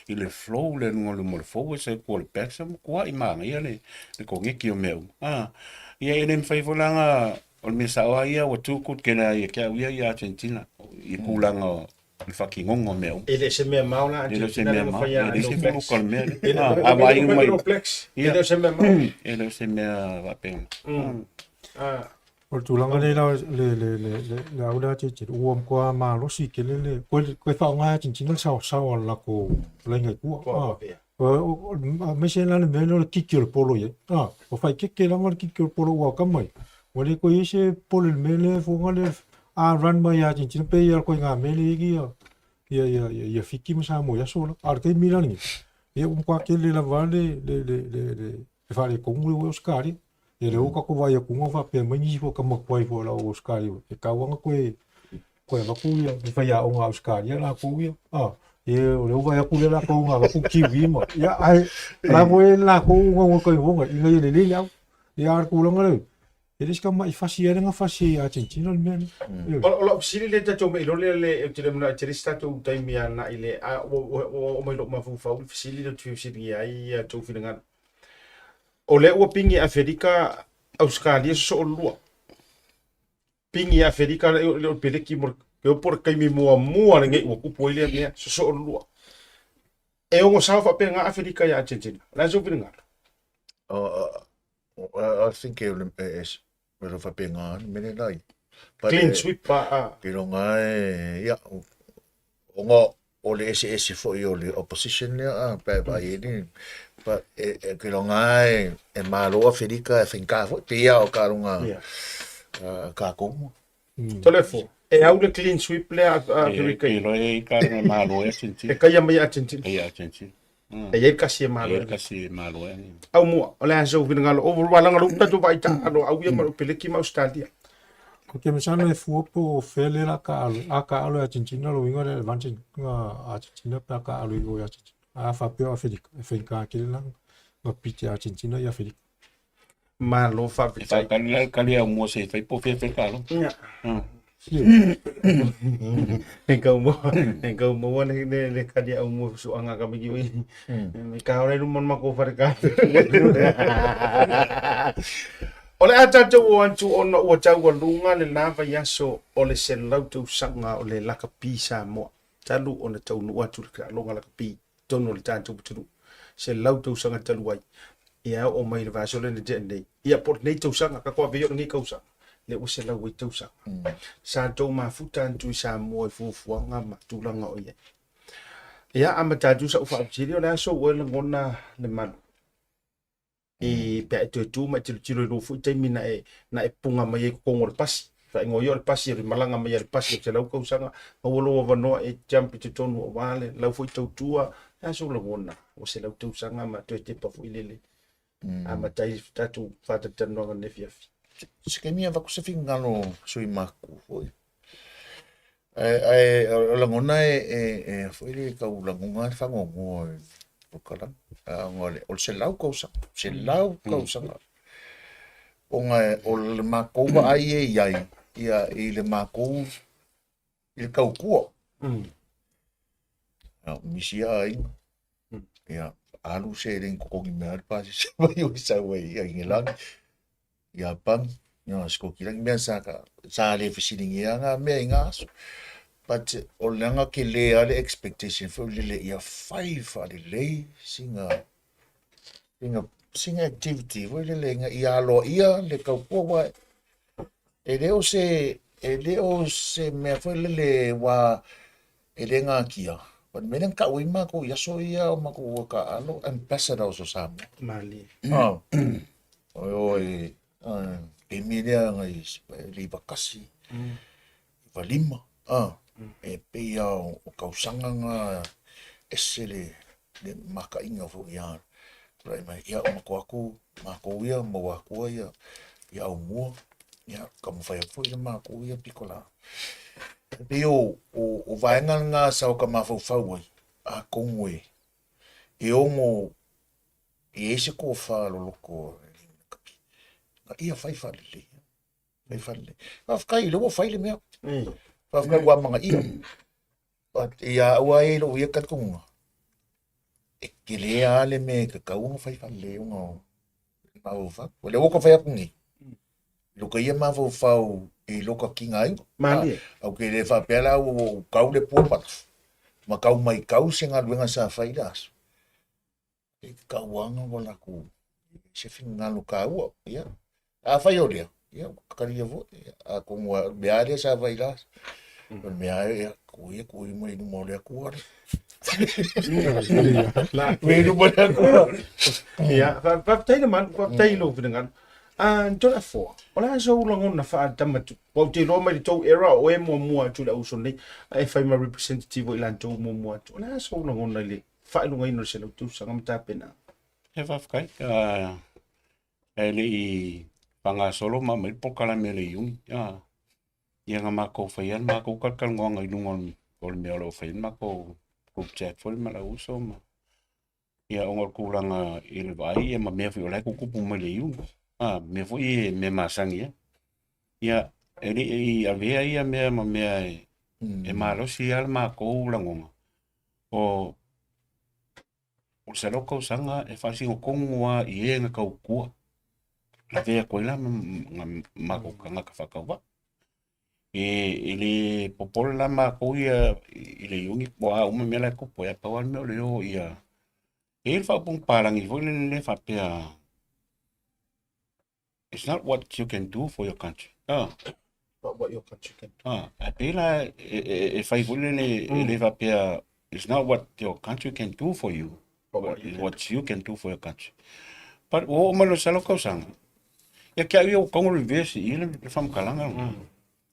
C: I le flow le nunga le mo le flow se ko le Blacks mkwa i maanga ia le kongeki o meu. Ia e le mwhaifolanga o le mesaoa ia wa tūkut kena ia kia uia i Argentina i kūlanga o le whakingongo meu.
A: Ele se mea maula Argentina le mawhaia
C: ele se mea ukal mea.
A: Ele se mea maula.
C: Ele se mea wapenga.
D: O tūlanga le aura te ua mkoa maa losi ke le koe whaonga Argentina sao la ko lainga kua. Mese la le mea le kiki o le polo ye. O whai keke langa le kiki o le polo ua kamai. Wale koe ise polo le mea le whonga le run mai Argentina pe ia koe ngā mea le igi ia fiki masa mo ia sola. Arke mirangi. Ia mkoa ke le lava le whare kongu le Oscari. E le oka ko vai ku ngova pe mai fo ka makwai fo la Oscari e ka wanga koe va ku ia fa ia o Oscari la ku ia e o le vai ku le la ko nga va ku kiwi mo ia ai la voi la ko ngo ko ngo i ngai le le ia ar ku longa le e dis ka mai fasi era nga fasi Argentina le men
A: o sili le tatou me lo le te na te stato taimi ana ile o mai lo mafu fa sili le tu sili ai tu finanga. O le ua pingi Afrika Australia so lua. Pingi Afrika le o peleki mo ke o por kai mi mua nge o kupo ile me so lua. E o sa fa penga Afrika ya Argentina. La so pinga.
B: I think es pero fa penga mene nai.
A: Clean sweep pa.
B: Ke no ngai ya o o le ese fo o le opposition le pa ni pa ke lo ngai malo Afrika e finka fo pia o karunga ka ko
A: Tolefo. E au le clean sweep le a Afrika.
C: Ke lo e karunga malo e tinti.
A: E kaya mai a tinti.
C: E a tinti.
A: E ye kasi malo.
C: E kasi malo e.
A: Aumua, o le aso vina ngalo o wala ngalo tatu vai ta alo au ia maru peleki ma Australia.
D: Ko ke masano e fuopo fele la ka alu. A ka alu a Argentina lo ingo le vanti nga Argentina pa ka alu ingo ya Argentina. A fa peo Afrika. E whenka kele lang. Nga piti Argentina i Afrika.
A: Malo fa
C: Fa kali a mo se fai po fe kalo.
A: Engkau mo le kali au mo su anga ka migi wi. Me ka ora mon ma ko fa ka. Ole ata te o antu ona o tau lunga le lava yaso ole se lautu sanga ole laka pisa mo. Talu ona tau nu atu ka longa laka pi tono le tantu putu. Se lautu sanga talu wai. Ia o mai le vaso le de. Ia port nei tau sanga ka ko veo ngi kausa. Le o se lau tau sanga. Sa tau mafuta antu sa mo e fufuanga ma tulanga o ia. Ia amatatu sa ufa abjiri ole aso o le ngona le manu. E pe tu ma tiro ro fu te mina na e punga mai ko ngor pas fa ngo yo pas ri malanga mai ri pas se lau ko sanga o lo va no e jump te tonu o vale lau fu tau tua aso lo ngona o se lau tau sanga ma te pa fu ilele ama tai tatu fa te tano ne fiafi
B: se ke mia va ko se fingalo sui maku foi la ngona foi le ka u la ngonga fa ngo o kala ngole o se lau kausa o nga o le makou ai ia i le makou i le kaukua misi ai ia alu se ren kokogi mea pasi se vai o sa wai ia ngelang ia pam ia skoki lang mea sa le fisiningi nga mea ngaso but o langa ke le ale expectation for le ia 5 ale le singa activity foi le nga ia lo ia le kaupua wa e leo se me foi le wa ele nga kia but menen ka ui ma ko ia so ia ma ko ka alo ambassador so sam
A: mali
B: oi e milia nga li bakasi valima e pia o kausanga nga esele le maka inga fo ia rai mai ia o mako ia mo aku ia Aumua ia como fai fo ia mako ia pikola pio o vaenga nga sa o ka mafau fau a kongwe e ongo e ese ko fa lo loko ia fai fale fa kai lo fai le me fa wa manga ia ia wa e lo ia kat kunga e kile ale me ka kaunga fai fale unga mau fa le wo ko fai kungi lo ka ia mau fau e lo ka kinga ai
A: mali
B: au ke le fa pela o kau le pupa ma kau mai kau singa luenga sa fai das e kauanga wala ku se finga lo kau ia a fai olia ia karia vo a como beare sa vai das me ai ku mo no molia ku me no molia ku
A: ia fa tai le man fa tai lo vingan Toleafoa ola so longo na fa tamatu o te lo mai to era o e mo tu la uso nei e fai ma representative ila to mo ola so longo na le fa lo ngai no se lo tu sanga mata pena
C: E whawhkai, e le i panga solo ma mai pokala me le iungi. Ia ngā mako whaian, mako kalkal ngoanga i lungon o le mea lo whaian, mako group chat fo le mala uso ma. Ia ongor kuranga i le vai, ia ma mea whi o lai kukupu mai le iungi. Mea fo i me masangi ia. Ia e le i avea ia mea ma mea e marosi ala mako langonga. O se loko sanga e whasi o kongua i e nga kaukua. La vea koe la mako kanga ka whakaua. E le popole la mako ia i le iungi poa uma mea la kupo ia pawan mea o le o ia. E le whapung parangi fo le whapea. It's not what you can do for your country.
A: what your country can do
C: A pela e whai fo le whapea It's not what your country can do for you, but it's what you can do for your country. But o malo salo kau sang. Ya kia yo kongo reverse ile le fam kalanga.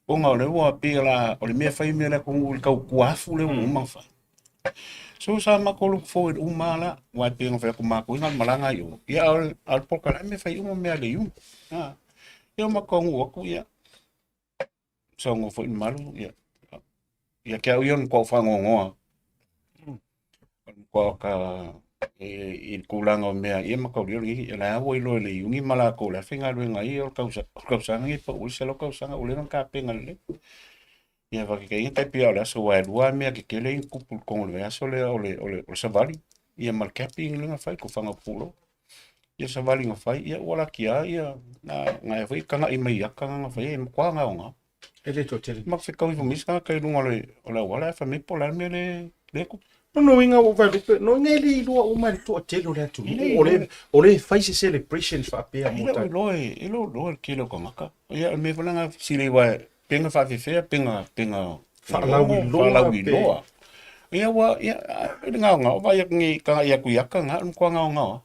C: O nga le wa pila o le me fai me la kongo kau kuafu le mafai. So sa mako look forward umala wa pinga fa ko mako ngal malanga yo. Ya al pokala me fai me ale yu. Ah. Yo mako ngoko ya. So ngo fo malu ya. Ya kia yo ko fa ngoa. Ko ka il kulanga o mea ia makauri ngi la wo ilo le yungi mala ko la finga lu ngai o kausa ngi pa u se lo kausa o le ka penga le ia va ke ia tai pia la so wa lua mea ke kele kupul ko le aso le o savali ia mal capping le fai ko fanga pulo ia savali nga fai ia wala kia ia na ngai foi kanga i mai aka nga fai e kwa nga nga
A: ele to tele
C: mak fe kau mi ska kai lunga le ola wala fa me pola me le ku
A: no inga o vai no ngeli lua o mai to tele le tu ole fai se celebrations fa pe a mota
C: ilo kilo ko maka ia me volanga sile wa penga fa fe penga
A: fa la wi loa
C: ia wa ia nga va ya ngi ka ya ku ya ka nga ko nga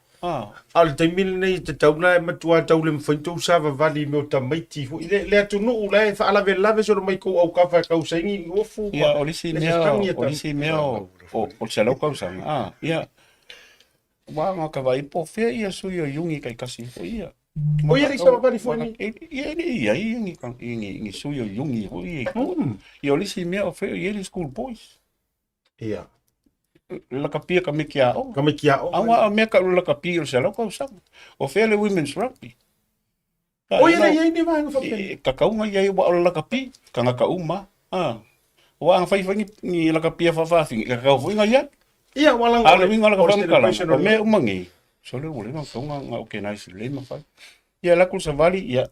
A: al te mil nei te tauna ma tua tau le mfaito sa va vali me o tamaiti fu le atu no ula fa ala ve lave so mai ko au ka fa ka usaingi o fu
C: ia olisi meo o se lo ka usanga ia wa nga ka vai po fe ia su yo yungi kai kasi ia
A: o ia sa va fu ni
C: ia ngi su yo yungi o ia olisi meo fe ia school boys
A: ia
C: la kapia ka mekia o awa me ka la kapia se lo ko sa o fele women's rugby
A: o ia ni va fa
C: ka ka unga ia wa la kapia ka nga ka uma wa ang fai ni la kapia fa ka ka fu nga
A: ia wala
C: ala winga la ka ka me umangi so le wole nga nga okay nice le ma fa ia la ku sa vali ia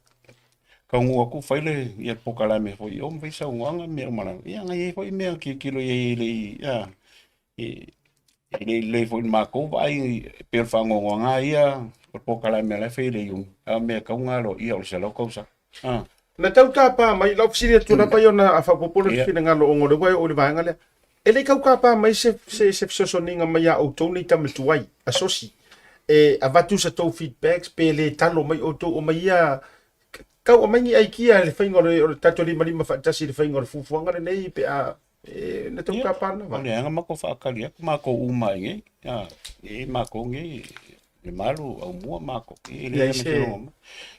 C: ka ngua ku fai le ia pokala me fo yo me sa nga me mala ia nga ia fo me ki kilo ia ia le foi mako vai per fango nga ia por kala me la fe le yung a me ka nga lo ia o se lo kausa
A: na tau ka pa mai lo fsiri tu na pa yo na fa popolo fina nga lo ngo le o le vanga le ele ka pa mai se so ninga mai a o toni tam tuai asosi avatu sa to feedbacks pe le talo mai o to o mai ia ka o mai ai kia le faingo le tato li mali ma fa tasi le faingo fu nga nei pe a na tau ka pa na
C: le nga mako fa kali mako uma nge mako nge Lemalu Aumua mako ile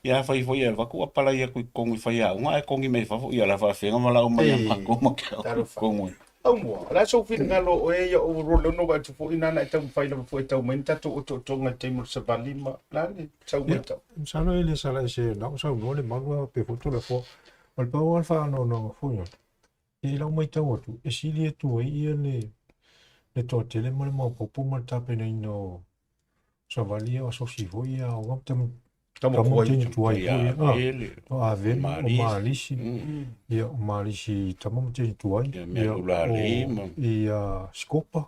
C: ya fa ifo ya va ku pala ya ku kongi fa ya nga kongi me fa ya la fa fenga mala uma ya mako kongo
A: Aumua la so fin ngalo o e o ro no ba tu fo ina na tau fa ina fo tau menta to nga temu se balima la ni tau menta
D: sano ile sala se na so no le malu pe fo Tolefo al pa o fa no fo yo e la mai tau tu e sili tu e le to tele mo popo mo tape nei no Savalia o so si voia o tam tu ai o ave o malisi ia o malisi tam tu ai ia skopa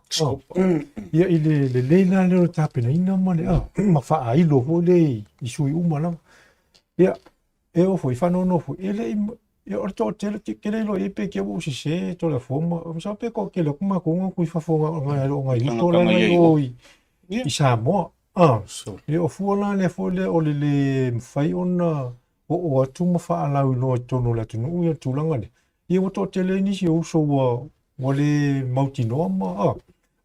D: ia ile le na le tape nei no mane ma fa ai lo vole i sui umala ia e o foi fa no foi ele ia o to tele ke le lo e pe ke o si se Toleafoa o sa pe ko ke lo kuma ko ku fa fo nga lo nga i to la o i Samoa so le o fuala le fole o le fai ona o atu ma fa ala no tono la tunu ia tulanga le ia o to tele ni si o so o le mautino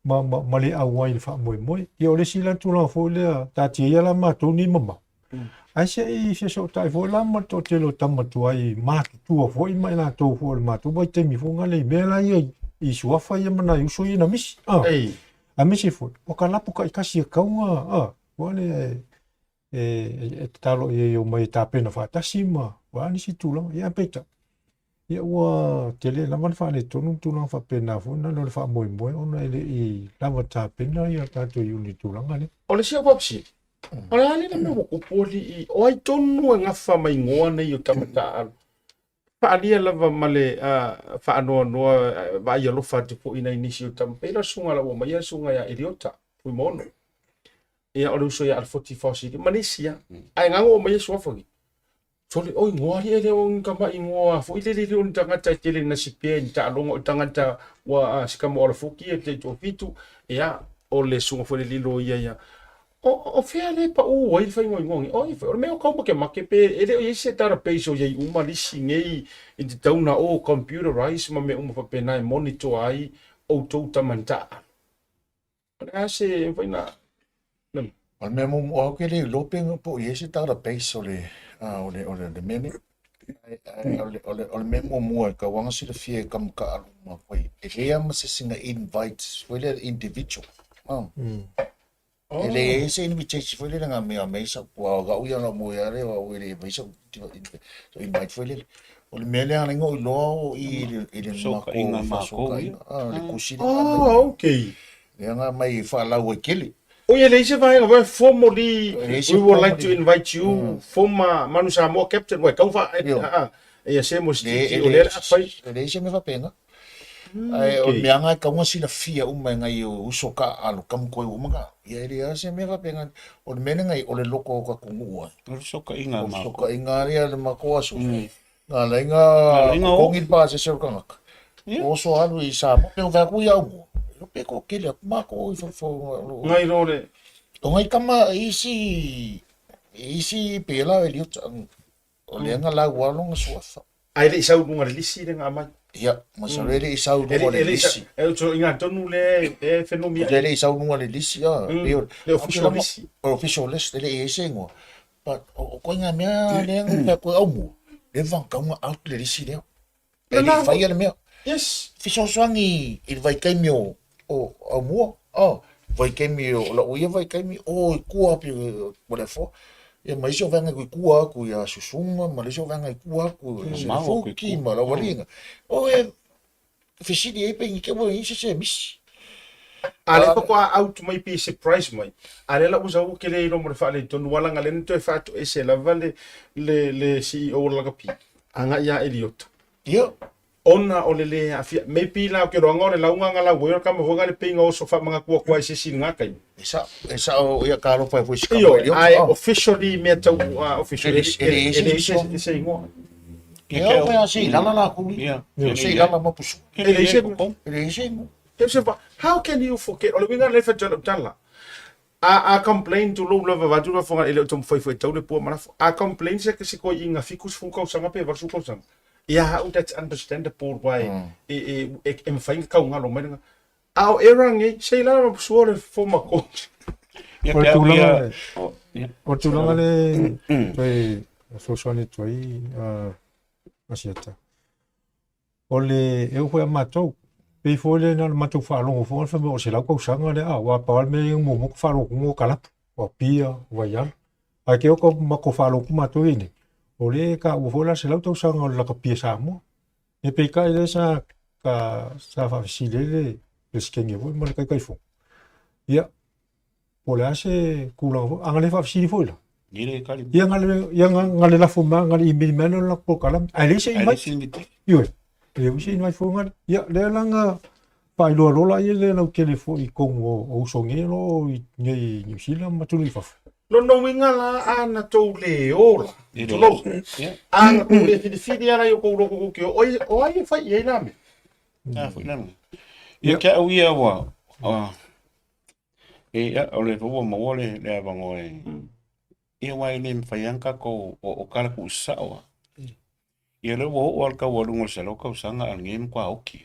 D: ma le awai fa mo ia o le sila tula fole ta ti ia la ma to ni mama ai se so tai fo la ma to telo tamatu ai ma tu fo i mai na to fo ma tu vai te mi fo ngale me la i sua fa ia mana i so ina mis a misi fo o ka lapu ka ikasi ka unga wale talo e o mai ta pena fa tasi ma wani si tula ia peta ia wa tele la man fa le tonu tula fa pena fo na lo fa moi ona ele i lava ta pena ia ta to uni tula ngale
A: o le sia popsi ora ale na me ko poli i o ai tonu nga fa mai ngoa nei o tamata fa alia lava male fa no va ia lo fa tipo ina inisio tampela sunga la o mai sunga ya idiota fu mono ia o so ya al 44 manisia ai nga o mai so fa Sole oi ngoa ri ele o kama ingoa fo ile le on tangata tele na sipe ta longo tangata wa sikamo ola fuki e te fitu ya o le sunga fo le lilo ia o fea le pa o wai fai ngongi o me o kaupa ke make pe ele o ese tara pe so ye uma lisi ngei i te tauna o computerized ma me uma pa pe nai monitor ai o tau tamanta ase fai na
B: o me mo o ke le lopeng po ese tara pe so le ole de meme ole me mo ka wanga si le fie kam ka aluma koi e le ama se singa invite wele individual ele ese invitation foi le nga me mesa po ga uya no mo ya le o ele mesa so invite foi le o le mele ana ngo lo i le mako le kusini
A: okay
B: nga mai fa la o kele
A: o ye le se vai ga formally we would like to invite you former Manu Samoa captain wa kaufa e Semo Sititi o le fai
B: le se me fa pena o me anga ka nga sila fia uma ngai o usoka alu kam ko o manga ia ia se me va penga o me ngai o le loko ka kungu
C: o soka inga ma
B: soka inga ria le mako asu na lenga ko ngi pa se se ka o so alu i sa pe va ku ia mo lo pe ko ke le mako i fo
A: ngai role
B: o ngai kama isi pe la eli o le nga la wa lo so
A: ai le sau nunga le lisi le nga mai
B: ia masarele i sau nunga le lisi
A: e so inga tonu le fenomia
B: le i sau nunga le lisi
A: le official lisi
B: official list le e sengo but o ko nga mea le nga ko Aumua le van ka nga out le lisi le ele fai le mea
A: yes
B: official swangi il vai kai mio o Aumua vai kai mio la o ia vai kai mio o ku api o le fo e mai so vanga ku aku ya susuma ma le so vanga ku aku se ki ma la walinga o e fisidi e pe ke mo i se mis
A: ale ko out mai pi surprise mai ale la usa o ke le no mo fa le tonu wala ngale nto e fa to e se la vale le CEO la ka pi anga ya Eliot
B: yo
A: ona o le afia me pi la ke ronga le launga ngala wo ka mo nga le pinga o so fa manga ku ese singa kai
B: esa o ia karo fa foi ska
A: I officially me tau officially ese ingo
B: ia o se la ku se la ma pusu
A: how can you forget o winga le fa tala a complain to low level va tu fa nga ele tom foi tau le po mana a complain se ke se ko inga ficus fu ko sanga pe va su ko sanga yeah, that's understandable why em fai ka nga lo menga au erangi sei la no suore forma coach
D: o tulanga le toi sosoni toi asiata ole eu foi matou pe foi na matou fa longo fo fa mo se la ko sanga le wa pa me mo fa lo mo kala o pia wa ya a ke ko ma ko fa lo ku matou ini ole ka u fola se lauto sanga la ka piesa mo e pe ka ile sa fa silele le skenge vo mo ka fo ya pola se kula angale fa sili fo la
C: ni le kali
D: ya ngale la fo ma ngale imi meno la po kala ale se yo le usi no fo ngal ya le langa pa lo la ile la ke le fo I kongo o songelo ni ni sila ma tu fa
A: no winga la ana to le ola lo ana to le fidi ana yo ko ko ke o ai fa ye na me
C: foi na ia ka uia wa e o le fo mo wole le ba ngo e wai le mfaianka ko o kala ku sawa ia le wo o ka wo lungo se lo ka usanga al ngem kwa oki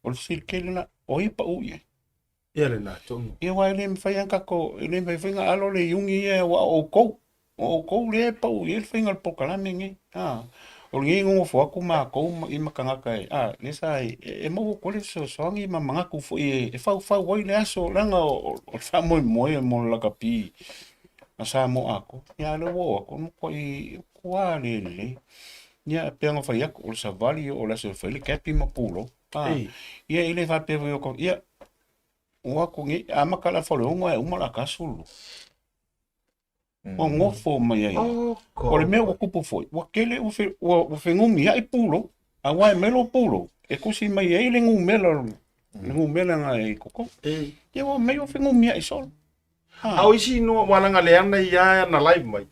C: o sil ke na o ipa uia
A: ia le na to
C: e wai le mfaianka ko le mfaianga alo le yungi e wa o ko le pa u il fingal po kala mengi o ngi ngo fo ku ma ko I makanga kai le sai e mo ko le so ngi ma manga ku fo e fa wai le aso langa o fa mo la kapi asa mo ako ya le wo ko ko I kwa le ya pengo fa yak o sa vali o la so fa le kapi ma pulo ia ile fa pe ko ia o ko ngi amakala fo le uma la kasulu o ngofo mai ai o le mea kupu foi wa kele o fe ngumi ai pulo a wai melo pulo e kusi mai ai le ngumela ngai koko ia wa meo fe ngumi ai sol
A: au isi no wala nga le ana ia na live mai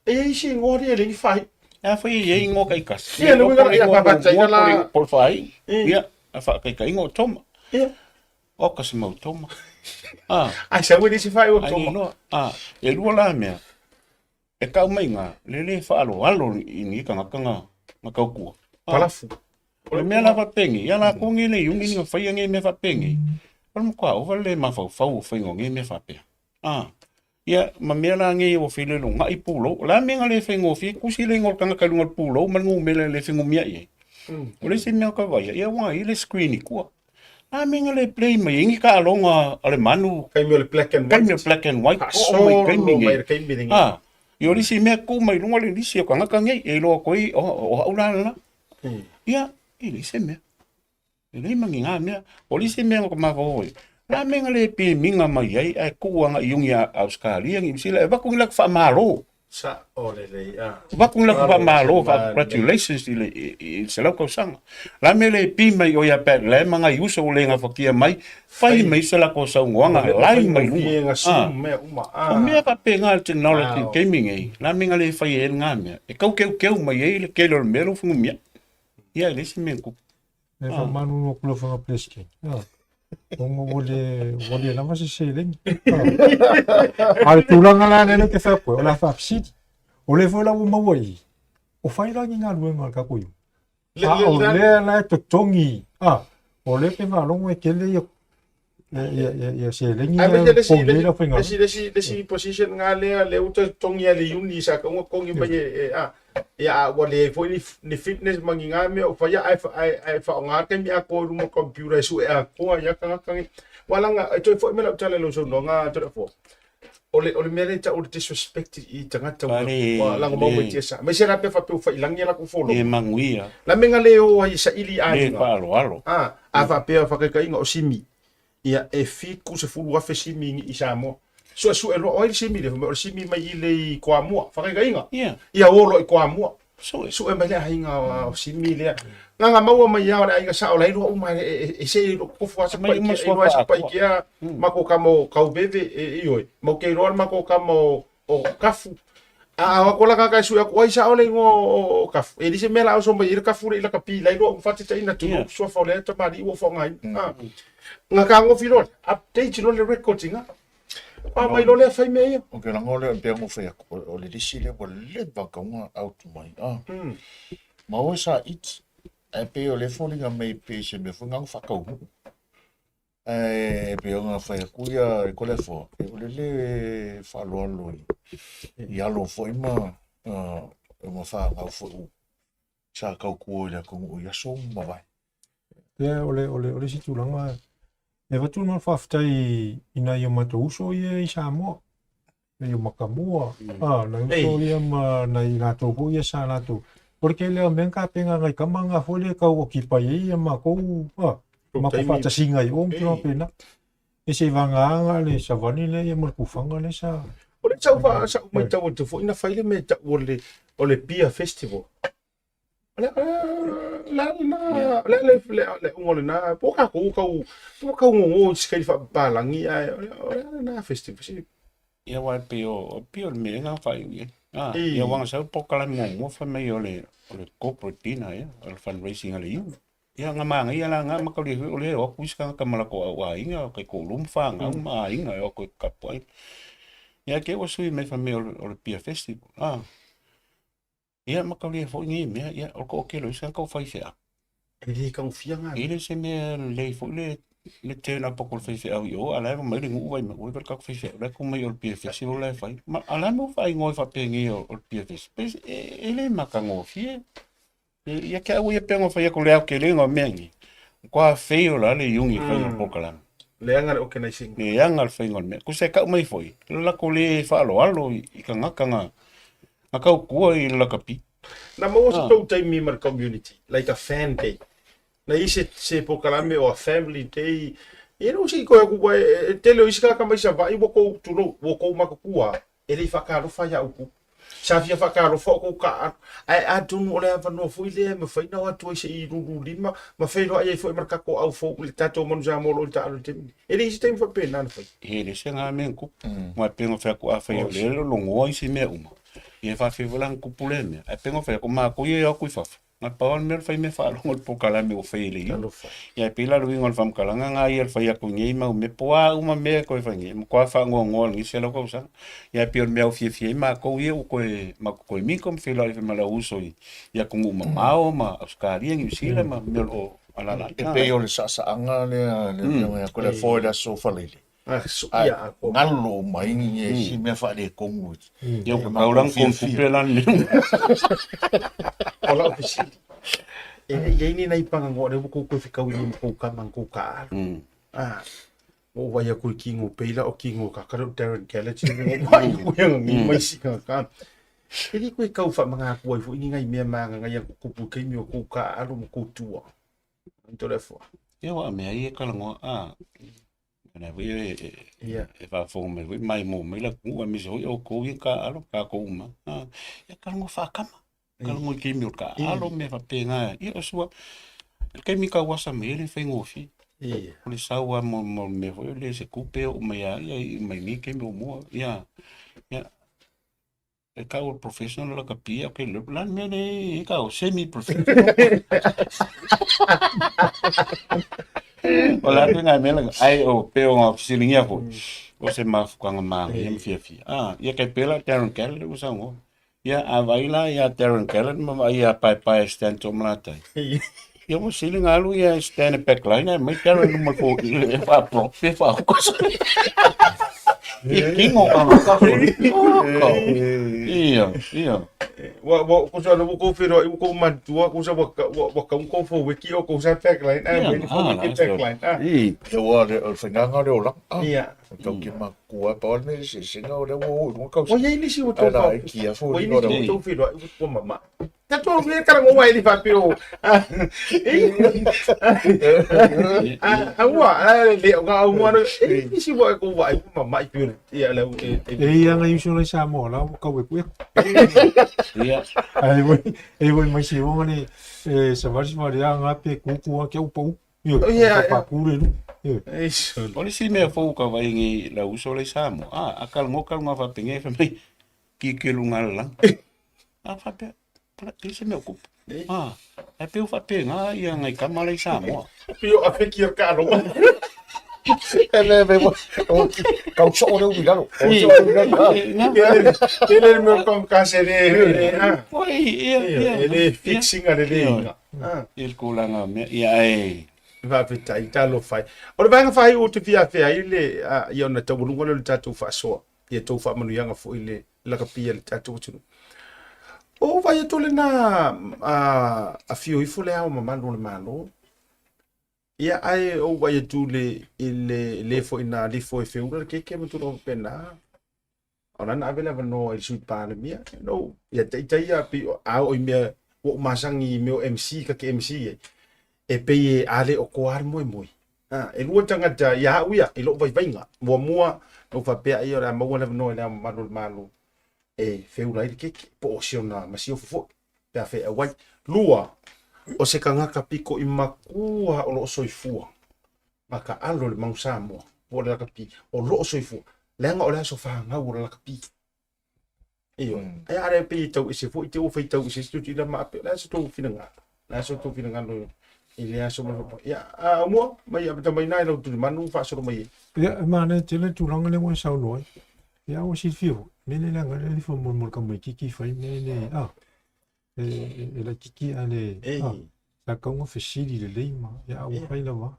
A: e isi ngori le fai
C: a foi e ngo kai kas
A: Ia, no inga ia papatai la
C: por fai ia a fa kai ngo toma
A: ia
C: o ka se mau toma
A: ai sa we disi fai o toma
C: no e lua la mea e kau mai nga le fa alo ni ka nga kau ku
A: palafu
C: o me la fa pengi ia la ko ngi le yungi ni fa ngi me fa pengi o mo kwa o vale ma fa fa ngi me fa pe ia ma me la ngi o file lo ngai pulo la me nga le fa ngo fi ku si le ngol ka ka ngol pulo man ngu me le fa ngo mia ye o le se me ka va ia wa ile screen ku a me nga le play mai ngi ka longa ale manu
A: kai me le black and white
C: o mai kai mi
A: kai mi
C: yo li si me ku mai lunga le li si ka nga ngai e lo ko i o la ia ili se me ili mangi nga me o li se me ko ma vo la me nga le pe minga mai ai ku nga yungi Australia ngi sila va ku la fa malo
A: sa ole le
C: va ku la fa malo fa congratulations ile se la ko sang la me le pi mai o ya pe le manga yuso le nga fakia mai fai mai se la ko sa nga lai mai
A: nga sum me uma
C: o me pa pe nga technology gaming ai la me nga le fai e nga me e kau ke mai le ke lo me lo fu me ia le se me ku
D: e fa manu no kulo fa pleski Ongo wole lama se leng. Al tulang ala nene ke fa ko la fa sit. O le fola mo mawai. O fai la nginga lu ngal ka kuyu. O le la to tongi. O le pe va longo e kele ya se leng ya ko le la finga.
A: Desi position ngale le uta tongi ale yuni sa ko ngi ba ya wale foi ni fitness manginga me o faya ai fa nga ke mi ko mo computer su ko ya ka wala nga to foi me la tala lo so no nga to fo ole mere ta o disrespect i tanga ta wala nga mo ti sa me sera pe fa pe fa ilang la ko folo
C: e manguia
A: la menga le o ai sa ili ai
C: nga alo
A: a fa pe fa ka inga o simi ia e fi ku se fu wa fe simi i sa mo so elo oil simi le o simi mai le ko Aumua fa ka inga ia olo ko Aumua so e mai le hinga o simi le nga mau mai ya ora inga sa o lai ro mai e se ko fa sa pai kia ma ko kamo kau beve e oi mo ke ro ma ko kamo o kafu a ko la ka su ko isa o le ngo kafu e dise mela o so mai ir kafu le ka pi lai ro fa te ina tu so fa le to mari o fa ngai nga ka ngo filo update lo le recording mai lo le fai me
B: o ke lango le pe ngo fa o le disi le o le ba ka nga out mai ma o sa it e pe o le folinga mai pe se me funga fa ka pe o nga fa ku ya ko le fo o le fa lo ya lo fo ima mo fa nga fo sa ka ku le ko ya so ma vai
D: ole si tulanga e va tu mal faftai ina yo matouso ye Samoa e yo makamua na so ye ma na ina to ko ye sa na to porque le men ka penga ngai kamanga fole ka o ki pa ye ma ko ma ko fa ta singa yo tro pena e se vanga le sa vani le ye mo ku fanga le sa
A: o le tau fa sa mai tau te fo ina faile me ta o le beer festival la ngole na po ka ngo skai fa balangi ai na festival si
C: ia wa pio me nga fa ia wa sa po kala mo fa me yo le corporate dinner ia o fundraising ale yu ia nga manga ia la nga ma ka le o kuska ka mala ko wa inga ka ko lum fa nga ma inga o ko ka point ia ke o sui me fa me o beer festival ia ma ka le fo ngi me ia o ko ke lo sa ko fa ia
A: ele ka ufia nga
C: ele se me le fo le te na po ko fa ia yo ala ma le ngu vai ma ko ka fa ia la ko me o beer festival le fa ma ala mo fa ngoi fa pe ngi o beer festival ele ma ka ngo fie ia ke o ia pe ngo fa ia ko le ke le ngo mengi ko fe o la le yungi fa ngo pokala
A: le anga o ke na sing
C: le anga fa ngo me ku se ka mai foi la ko le fa alo i ka nga ka ku i la ka pi
A: na mo se to tai mi mar community like a fan day na ise se pokalame o a family day e no si ko ku tele iska ka mai sa vai wo ko tulo wo ko ma ku a ele fa ka ro fa ya ku sa fia fa ka ro fo ko ka a tunu ole fa no fu ile me fa na wa to se i ru lima ma fe ro ai fo mar ka ko au fo le tato mon ja mo lo ta lo te ele ise tem fa pe na fa
C: ele se nga men ku ma pe no fa ku a fa le lo ngo isi me uma Ia whawhiwalang kupule mea. Ai pengo whai, ko maa ko ia kui whawhi. Ngā pawan mea whai me whaalongo le pokala me o whai le iu. Ia pila ruingo le whamkalanga ngā ia le whai aku ngei mau me poa uma mea koe whangi. Mo koa whangoa ngoa ngi se lau kausanga. Ia pia mea o fia maa kou ia u koe koe miko me whila i whamala uso i. Ia kungu uma mao ma Australia ngi usila ma mea o alala.
B: E pei o le sasaanga le ko le foi da so falili. Ngalo mai ni si me fa le kongu.
C: Ia ko kaulang kon kupelan le.
A: Ola ofisili. E ni nai panga ngore ko fikau ni ko kamang ko ka. O vai ko kingo peila o kingo ka karo Darren Gallagher ni mai ko yang mai sika ka. Ele ko kau fa manga ko fu ni ngai me manga ngai ko pu ke mi ko ka alu mo ko tua. Toleafoa.
C: Ia wa me ai ka lango na we e va fo me we mai mo me la ku mi so o ko i ka alu ka ko uma. Ia ka lango fa kama. Ka lango ke mi ka alu me fa penga. Ia o sua ke mi ka wasa me le fe ngofi. Ia. Le sawa mo me vo le se kupe o me ia mai ni ke mi mo ia. Ia e ka o professional la kapia ke le plan me ne ka o semi professional. Ola tu ngai mela ai o peo nga silingia ko. O se maf kwa nga ia fia. Ia ke pela Darren Keller o sango. Ia availa ia Darren Keller ma ia pai stand to mlata. Ia mo siling alu ia stand back line mai Darren mo ko ile fa pro fa ko. Kingo ka ko. Ia.
A: Wa ko sa no ko firo ko mantua ko sa wa ko fo wiki o ko sa back line me fo wiki back line
B: e wa le finanga le ola
A: ia
B: ko ki ma ku pa ne se singa o le mo ka
A: o ye ni si o to
B: fa ki a fo
A: no to firo ko mama ta to me kara mo mai li fa piro Aumua le nga Aumua ni si wa ko wa ko mama piro ia le
D: ia ngai uso le Samoa la ko we ku
C: Ia.
D: Ai voi mai si o ni sa varsi maria nga pe ku ke u pou. Ia. Pa ku le.
A: Isso.
C: Poli si me fo ka vai ngi la uso le Samoa. Akal mo kal ma fa pinge fa mai ki ke lungal la. Fa pe. Ti se me ocup. E pe fa pe nga ia ngai ka ma le Samoa.
A: Pio a fe ki ka ro.
B: Ele me ka so o le ubigalo.
A: Ele me con casere.
C: Oi, ia.
A: Ele fixing a le.
C: Il kulanga me ia ai.
A: Va petai talo fai. O le vanga fai o te fia fia ile ia na tau lunga le tatou faʻasoa. Ia tau fa manu yanga fo ile la kapia le tatou tunu. O vai to le na a fio ifo le au mamalo le malo. Ia ai o vai tu le fo ina le fo e feura ke mo tu no pena. Ona na vela no il sui pa le mia. No, ia tai ia pi a o mia o masangi meu MC ka ke MC e pe ale o koar moi. E lua tangata ia uia i lo vai vainga. Mua no fa pe ai ora mo no le malo. E feura i ke po osiona masio fo. Pe fe a wai lua o se kangaka piko i makua o lo soifua. Maka alo le mau Samoa. O le lakapi. O lo soifua. Lenga o le aso whanga o le lakapi. Iyo. Ai are pe tau ise fo i te o fai tau ise stu tira maape. Le aso tau whinanga. Le aso tau whinanga no. I le aso mo. Ia. Aumua. Mai apita mai nai lau turi manu whaasoro mai.
D: Ia mana tele tulanga le mo sau noi. Ia o si fio. Mene langa le fo mo ka mai kiki fai mene. E la kiki ale la kongo fesili le leima ya o fai lava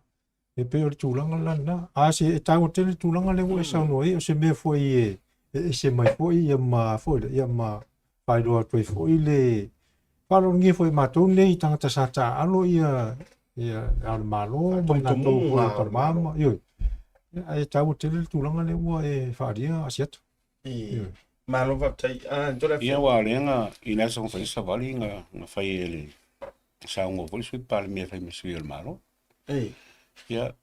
D: e pe o tulanga lana a se e tau tele tulanga le mo sa no e se me foi e se mai foi ia ma foi ia ma pai do toi foi le paro ngi foi ma to nei tanga sa ta alo ia al malo mo na to foi par mama io e tau tele tulanga le mo e faria asiato
A: Malo va tai
C: ia wa lenga ina so fa sa vali nga fai ele sa ngo vol sui pal mi fai mi sui el malo ia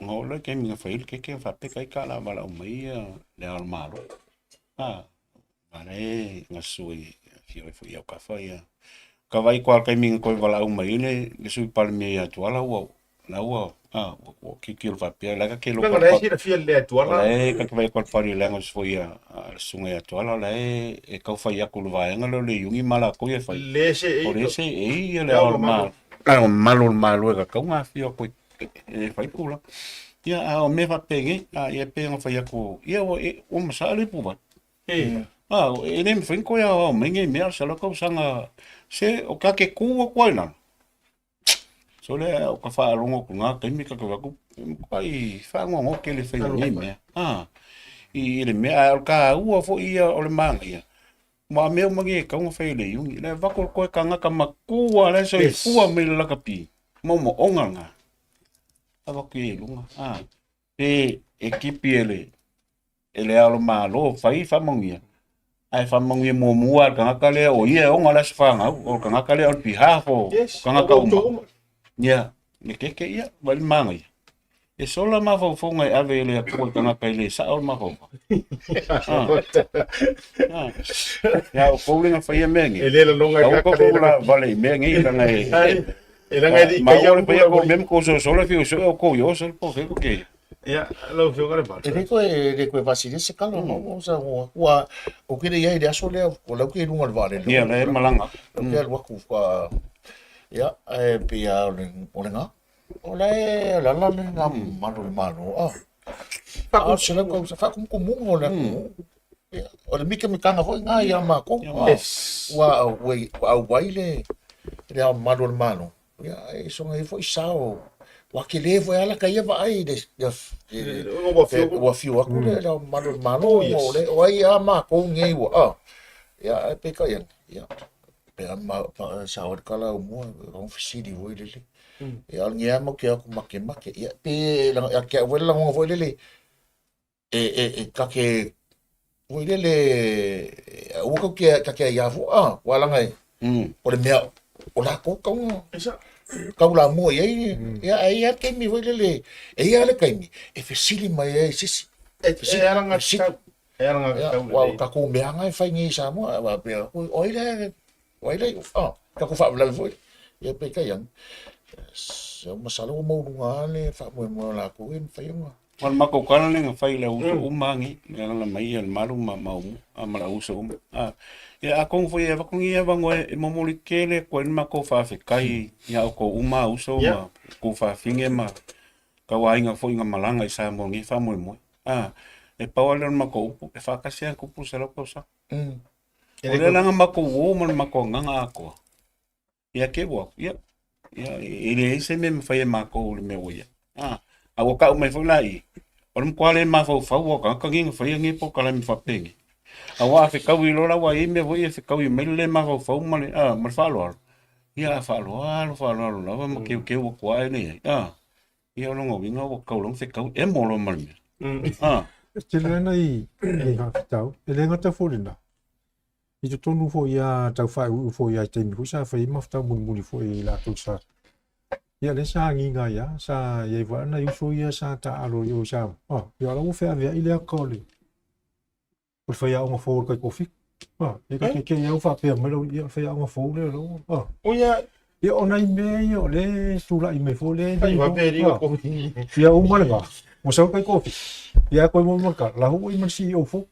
C: ngo le ke mi fai ke fa pe kai kala bala mai le al malo vale nga sui fio foi au ka fai ka vai kwal kai mi ko bala mai le sui pal mi ya tu ala wo na ua ki o whapea la ka ke lo
A: Nga lai hira fia le tuala.
C: lai ka vai kwa pari langa so ia sunga ia tuala lai e kau whai aku lo vaenga lo le yungi mala ko ia whai
A: Le se
C: o le se e le
A: Leo
C: o
A: Lemalu.
C: malo e ka kau ngā fia ko e whai kula ia o me whapenge ia penga whai aku ia o masali puwa e nem fin ko ia o mengi mea sa lo kau sanga se o ka ke kuwa koe na so le o ka whaarongo ku ngā kaimi ka kawaku kai whaangongo ke le whainga ni mea i le mea o ka ua fo ia o le manga ia ma mea umangi e kaunga whai le yungi le wako koe ka ngaka makua le so i fua me le laka pi mo onga ngā awako e lunga e kipi ele alo malo whai whamangia ai whamangia mua ka ngaka le o ia onga le sifanga o ka ngaka le o pihafo ka ngaka uma ya ni keke ia wali manga ia e sola ma fo ngai ave le ko tanga kai le sa o ma fo ya o ko le fa ia mengi
A: ele le longa
C: ka ko la vale mengi la ngai
A: e la ngai di ka ia
C: ko mem ko so sola fi so ko yo so ko ke
A: ya lo fio ngare ba
B: e ko vasile se kala o sa wa o ke ia ide aso le o la ke lunga vale
C: ia le malanga
B: o ke wa ku fa ya e pia o nga o la le nga malo pa se la ko sa fa kum o la o le mika kanga ho nga ia ma ko wa waile le malo ya e so nga fo sao wa ke levo ala ka ia vai de wa fiu aku le malo o le o ia ma ko ngai wa ya pe ka ya pe ma sa o kala mo on fisidi voi le e al ngia mo ke aku make ya pe la ke voi la mo voi le e ka ke voi le o ko ke ka ke ya fu wala ngai o le mea o la ko ka kau la mo ia ke mi voi le e ia le kai mi e fisili mai e sisi
A: era nga
B: wa ka ko mea ngai fai ngi sa mo wa pe o ile ka ko fa la foi ia pe ka yang so masalo mo nga le fa mo la ko en fai mo
C: wal mako kala le nga fai le umangi nga la mai el malu ma amala uso ya akong foi e vakong ia vango e momoli kele ko en mako fa fe kai ya ko uma uso ma ko fa finge ma ka wainga foi nga malanga isa mo ngi fa mo e pawale mako e fa kasia ko pusela ko sa ole langa mako wo mo mako nganga ko ya ke wo ya ele ese me fai mako le me wo ya awo ka mai foi lai on kwale ma fa wo ka ngi fai ngi po kala mi fa pengi awa fe ka wi lo la wa me vo fe ka wi me le ma fa ma le ma fa lo ia fa lo la ma ke wo kwa ni ia lo ngo vinga wo ka lo fe ka e mo lo ma
D: te lena i ha tau ele ngata folina i to tonu fo ia tau fa u fo ia te mi sa fa i mafta mun fo i la tu sa ia le sa ngi nga ya sa ye va na i fo ia sa ta alo yo sa ia lo fe avia ile ko le por fa ia uma fo ko fi e ka ke ia fa pe me lo ia fa ia uma fo le lo
A: o ia
D: ia ona i me ia le tu la i me fo le
A: ai va pe ri ko
D: ia uma le va mo sa ko fi ia ko mo marka la ho i man si o fo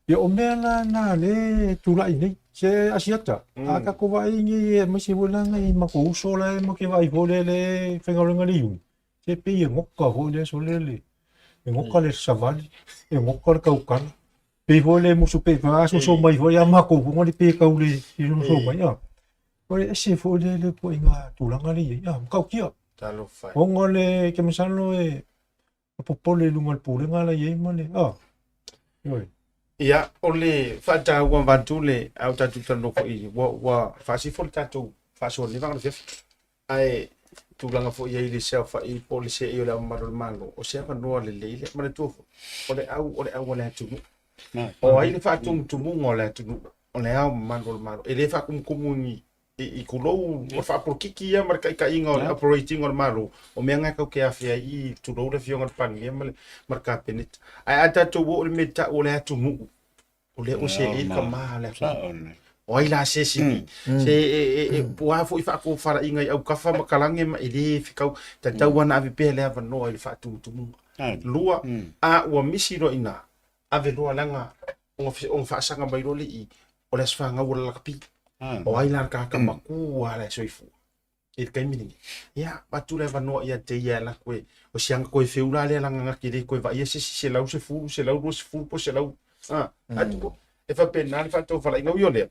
D: ia o me na le tu la i nei se asiata aka ko vai ngi ma si vola ngai ma ko so la ma ke vai vole le fenga longa li se pe ia ngokka ho le so le ngokka le savali e ngokka ka ukan pe vole mo so pe va so mai voya ma ko ngoli pe ka ule i so mai o e se vole le po inga tu la ngali ia ka kia
A: talo fai
D: ngole ke masalo e popole lungal pule ngala ye male
A: ia ole fata wa vantule au tatu tano ko i wa fasi fol tatu faso ni vanga fef ai tu langa fo ia ile self i police i ole amaro mango o se no le le ma tu ole au wala tu o ai le fatu tu mo ole tu ole au mango ele fa kumuni i kulo o fa por kiki ia marka ka inga operating on maru o me nga ka ke afia i tu lo le fiona pan ia marka penit ai ata tu wo le meta o le tu mu o le o se i ka ma le o ai la se se pua fo fa ko fara inga au kafa makalange ma ile fikau Tautuana ave pe le ava no ile fa tu lua a ua misi ro ina ave loa langa on fa sanga mai ro li o le sfanga ula kapi o ai la ka maku ala soifu e kai mini ya batu le vano ia te ia la koe o sianga koe feula le langa ngaki le koe va ia se lau se fu se lau se fu po se lau atu e fa penal fa to fala inga le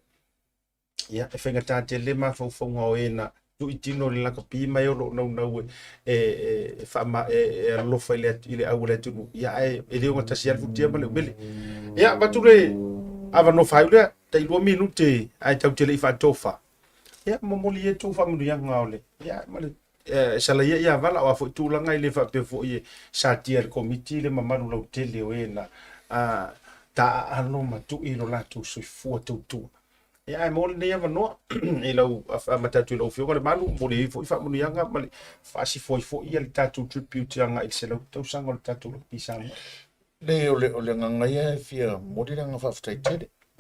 A: ya e fenga ta te le ma fo fo ngoena tu itino le la kapi mai o no no e fa ma e lo fa ile au le tu ya e le o ta sia fu tia ma le bele ya batu le ava no fa ile te 2 minute ai tau te le fa tofa ya momoli e tu fa mu yang ngole ya male sala ya vala wa fo tu langa ile fa pe fo ye sa tier committee le mamalu lo tele wena ta alo ma tu i lo la tu so fo tu ya mo le ya no e lo mata tu lo fio le malu mo le fo fa mu yang male fa si fo ia le tatu tribute yang il se lo tu sanga le tatu pisa
B: le o le nganga ia fia mo le nganga fa ftai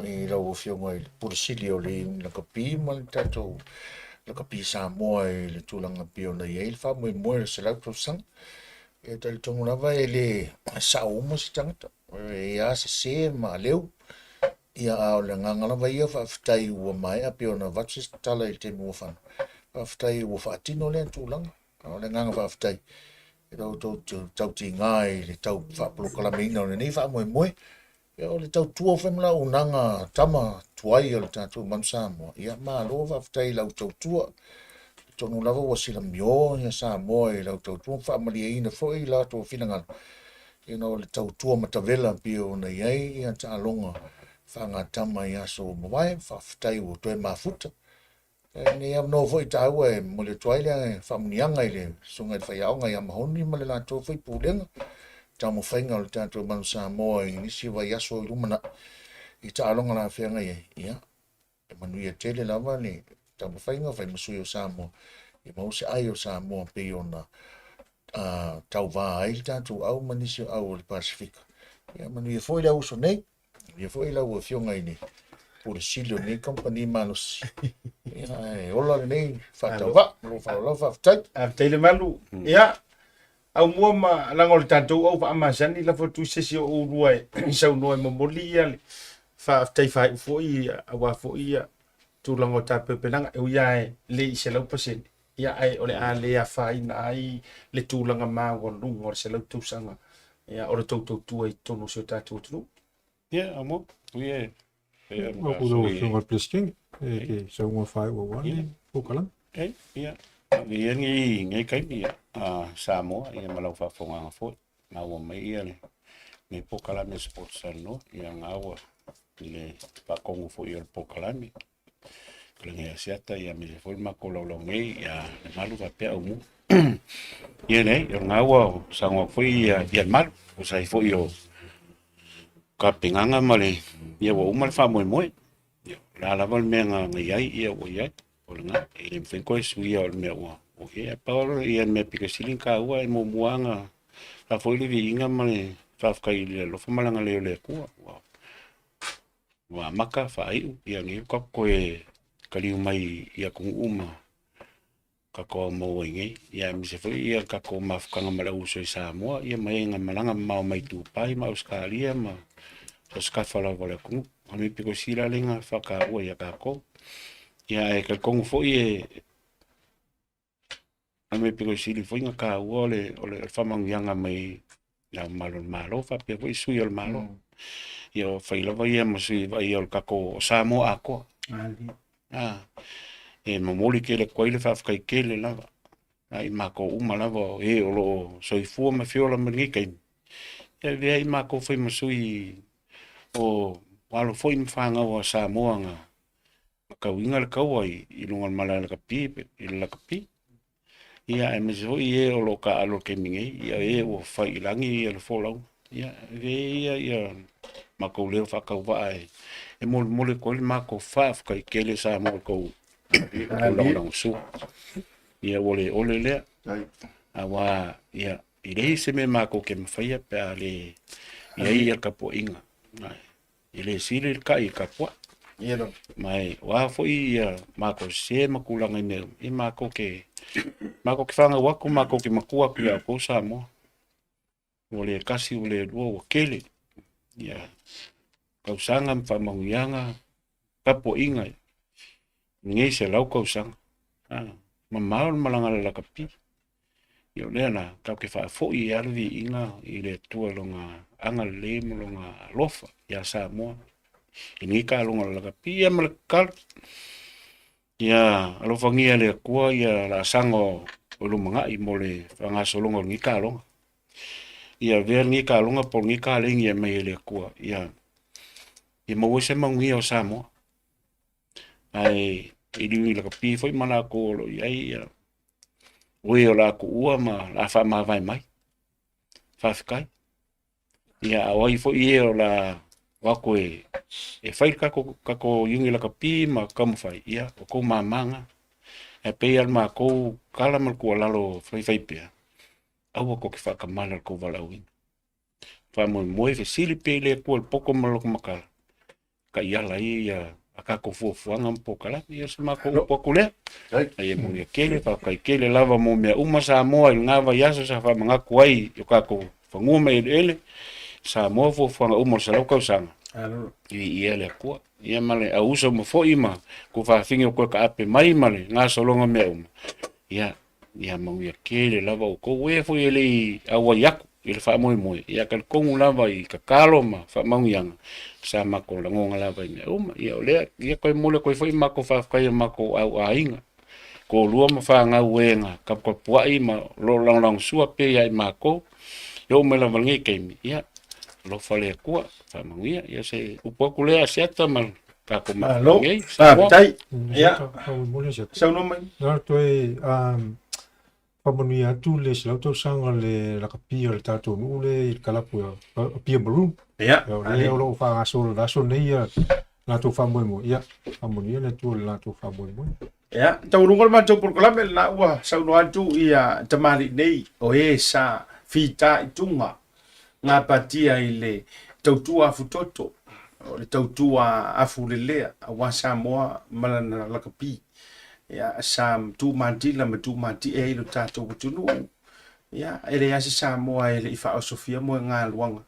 B: i rau o fio ngai pursili o le la kapi ma le tatou la kapi Samoa e le tulanga pio na ia il fa mo mo se la prosang e tal tongu lava e le sa o mo si tangata e a se ma leu ia o le nganga lava ia fa ftai ua mai a pio na vatsis tala i te mo fa ftai ua fa tino le tulanga o le nganga fa ftai e rau tau ti ngai le tau fa plokala meina o le nei fa mo mo ya o le tautua femla unanga tama tuai o le tatou manu Samoa ia malo faafetai lau tautua tonu lava ua sila mio ia Samoa i lau tautua faamaliaina foʻi i latou finagalo ina o le tautua matavela pia ona iai ia taaloga faagatama i aso mavae faafetai ua toe mafuta ni amno foʻi taua e mo le tuai lea faamuniaga i le suga i le faiaoga ia mahoni ma le latou foʻi pulega tamo fainga o le tatou manu Samoa i nisi vai aso i lumana i taaloga la feaga ia e manuia tele lava le tamo fainga fai masui o Samoa i mause ai o Samoa pe ona tau vā ai le tatou au manisi o au o le Pasifika ia manuia foi le auso nei ia foi lau ua fioga i ni puresili o nei company malosi ia e ola le nei faatauva lo faalolau faafetai
A: afetai le malu ia Aumua ma lango le tatou au faamazani lafo tu sesi o urua e saunoa e momoli ia le faafetai fai foi aua foi ia tulango tapepenaga e uia e le i se lau paseni ia ai o le a le afaina ai le tulaga maualuga o le se lau tausaga ia o le tautautua i tonu seo tatou atunuu
C: ia amo uia
D: o kulo fio plisking e ke saunga fai o wani o kalang
C: ia ia ngai kai ia Samoa ia malau fafonga fo na o mai ia le pokala me sports no ia ngawa le pa kongo fo ia pokala me klenga siata ia me fo ma kololo ngai ia malu va pe umu ia nei ia ngawa sangwa fo ia malu o sai fo io ka pinganga male ia wo umal fa moi moi la la vol menga ngai ia o ia o nga ele fenko suia o me o ia Paulo ia me PacificEzy ka ua e mo muanga la foi le vinga male fa kai le lo fa malanga le ku wa maka fa ai ia ni ko e kali mai ia ku uma ka ko mo ngi ia mi se foi ia ka ko ma fa ngama la uso i Samoa ia mai nga malanga ma mai tu pai ma Australia ma so ska fa la vola ku ami PacificEzy la lenga fa ka ua ia ka ko ia e ka ko foi e me PacificEzy foi nga ka ole famangianga mai na malo fa pe foi sui o malo io fai lava ia mo sui vai o kako Samoa ako e momoli ke le koile fa kai kele lava ai mako uma lava e o lo soifua ma fiola mangi kai e ve ai mako foi mo sui o walo foi mfanga o Samoa nga ka winga le kawai i lunga mala le kapi i la kapi ia e meso ie o lo ka alo ke mingi ia e o fai langi le folau ia ve ia ma ko le fa ka va e mo ko ma ko fa ka kele sa mo ko lo su ia ole le awa ia ile se me ma ko ke mfai pe ale ia ka po inga ile sile ka i ka po
A: Ia no.
C: Mai, wa fo ia mako se makulanga ne I mako ke whanga waku mako ke makua ku ia ko Samoa. Ole kasi ole luo kele. Ia kausanga mfamahuianga kapo inga. Ngai se lau kausanga. Mamao malanga la kapi. Yo lena kau ke fo I alvi inga I le tua longa anga le longa lofa ia Samoa. Ini ka longa la kapi ia malakal. Ia alofangia le kua ia la sango o lumanga I mole whanga solonga ngi ka longa. Ia ver ngi ka longa por ngi ka lengi ia mai le kua. Ia mo se mangi o Samoa. Ai I la kapi foi mana ko lo ia Ue o la ku ua ma la wha ma vai mai. Whawhikai. Ia awai fo I o la wako e whai kako yungi la kapi ma kamu whai. Ia o kou mamanga. E pei al ma kou kalamal kua lalo whai pia. Aua ko ki whakamana kou walauina. Whamoe moe sili pei le kua poko maloko makala. Ka iala ia akako fuafuanga mpokala. Ia se ma kou poko lea. Ai mo ia kele pa kai kele lava mo me uma Samoa I ngava yaso sa fa manga kuai yo kako fangua me ele Samoa fo fanga uma sa lau kausanga I ele ko ia male a uso mo fo ima ko fa fingi ko ka ape mai male nga solonga me uma ia mo ia kele lava ko we fo ele awa yaku ele fa mo ia kal kongu lava I ka kaloma fa mangianga sa mako langonga lava me uma ia ole ia ko mole ko fo ima ko fa kai mako au ainga ko lua ma whanga uenga ka puai ma lo lang sua pe ia mako yo me la vangi keimi ia lo fale kua whamangia ia se upoku lea seata ma ka ko ma
A: lo tai ia sau no mai
D: Nā toi whamanu atu le se lau tau sanga le lakapi o le tatou nuu le I kalapu a pia maroon.
A: ia
D: Le o lo whangaso la so nei ia nā tau whamoe mo ia whamanu ia le tu le nā tau whamoe mo.
A: Ya, tau rungal ma tau porkolame na ua sau no atu ia tamari nei o sa fita I tunga ngā patia I le tautua afutoto o le tautua afu lelea a wa Samoa malana lakapi ya sa tu mantila ma tu manti e lo tatou tunu ya ele ase Samoa ele I faʻasoa mo ngā luanga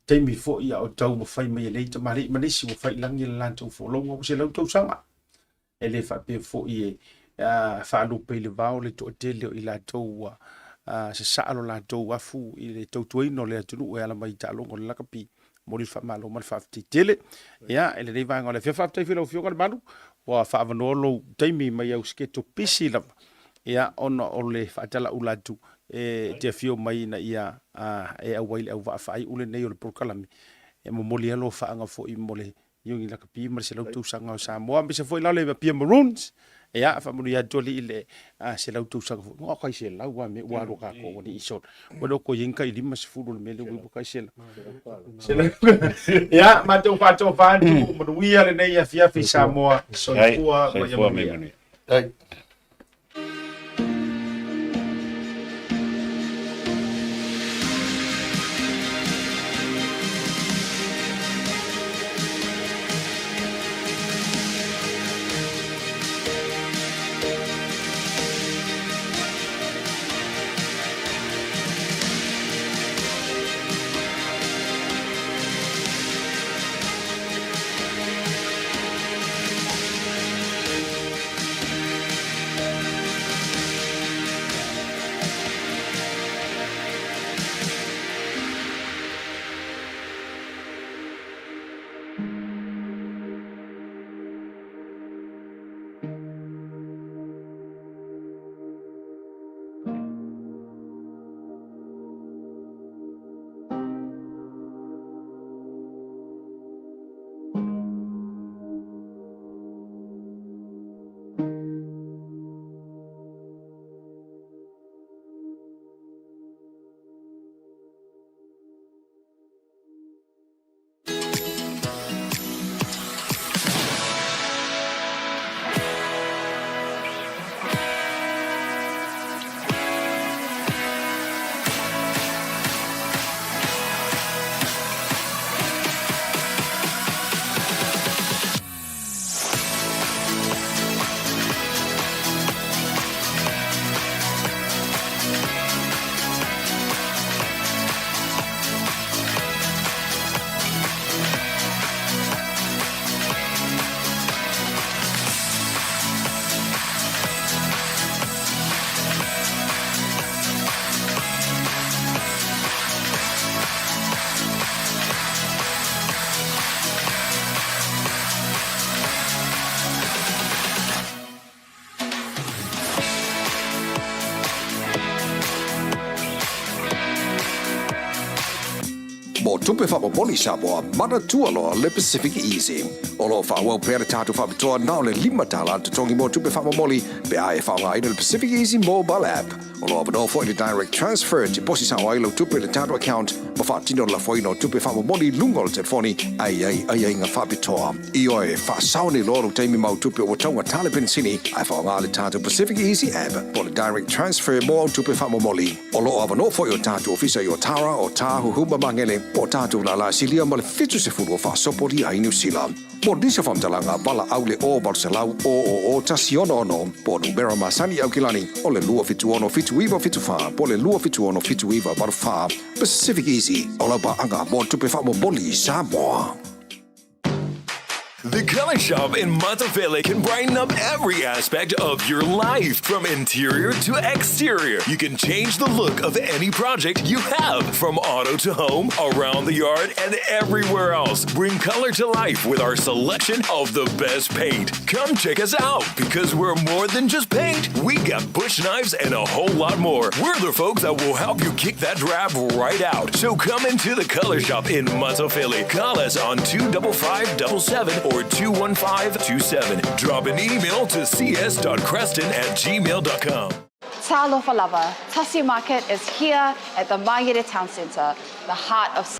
A: taimi fo ia o tau mafai mai le tamari manisi mo fai langi la tau folongo se lau tau sanga ele fa pe fo ie fa lu pe le vao le to tele I la to se salo la to afu I le to tuino le tulu e ala mai talo ngol la kapi mo le fa malo mal fa tele ya ele le vanga le fa fa filo fio kal malu wa fa vanolo taimi mai au sketo pisi la ya ono ole fa tala ulatu te fio mai na ia e awai au va fa ule nei o le porkalami e mo molia lo fa anga fo I mole yungi la kapi mar se lau tu sanga o Samoa me se foi la le pia maroons e a fa mo ia toli ile se lau tu sanga mo kai se lau wa me wa ro ka ko ni isol mo do ko yinka I lima se fulu me le wi kai se ya ma to fa mo wi ale nei fia fi Samoa so fua me ai
E: tupe whamamoli Samoa, Manatua loa le PacificEzy. O lo whawau pere tātou whapitoa nao le 5 tala te tongi mo tupe whamamoli pe ae whaonga ina le PacificEzy mobile app. O lo abano fo i le direct transfer te posi sa wailo tupe le tātou account ma whaatino lafo ino tupe whamamoli lungo le telefoni ai ngā whapitoa. I oe whaasau ni loro teimi mau tupe o taunga tale pensini ai whaonga le tātou PacificEzy app po le direct transfer mo au tupe whamamoli. O lo abano fo i o tātou ofisa i o Tara o Tahu Huma Mangele po tātou la silia ma le fitu se furu o whaasopori ai New Zealand. Mo disa whamtalanga bala au le o Barcelau o Tasi ono po numera masani au kilani o le lua fitu ono fitu iwa fitu wha po le lua fitu ono fitu iwa baru wha PacificEzy o la ba anga mo tupe whamamoli Samoa.
F: The Color Shop in Matavele can brighten up every aspect of your life, from interior to exterior. You can change the look of any project you have, from auto to home, around the yard, and everywhere else. Bring color to life with our selection of the best paint. Come check us out, because we're more than just paint. We got bush knives and a whole lot more. We're the folks that will help you kick that drab right out. So come into the Color Shop in Matavele. Call us on 25577 or 21527. Drop an email to cs.creston@gmail.com.
G: Talofa lava. Tasi Market is here at the Maigere Town Centre, the heart of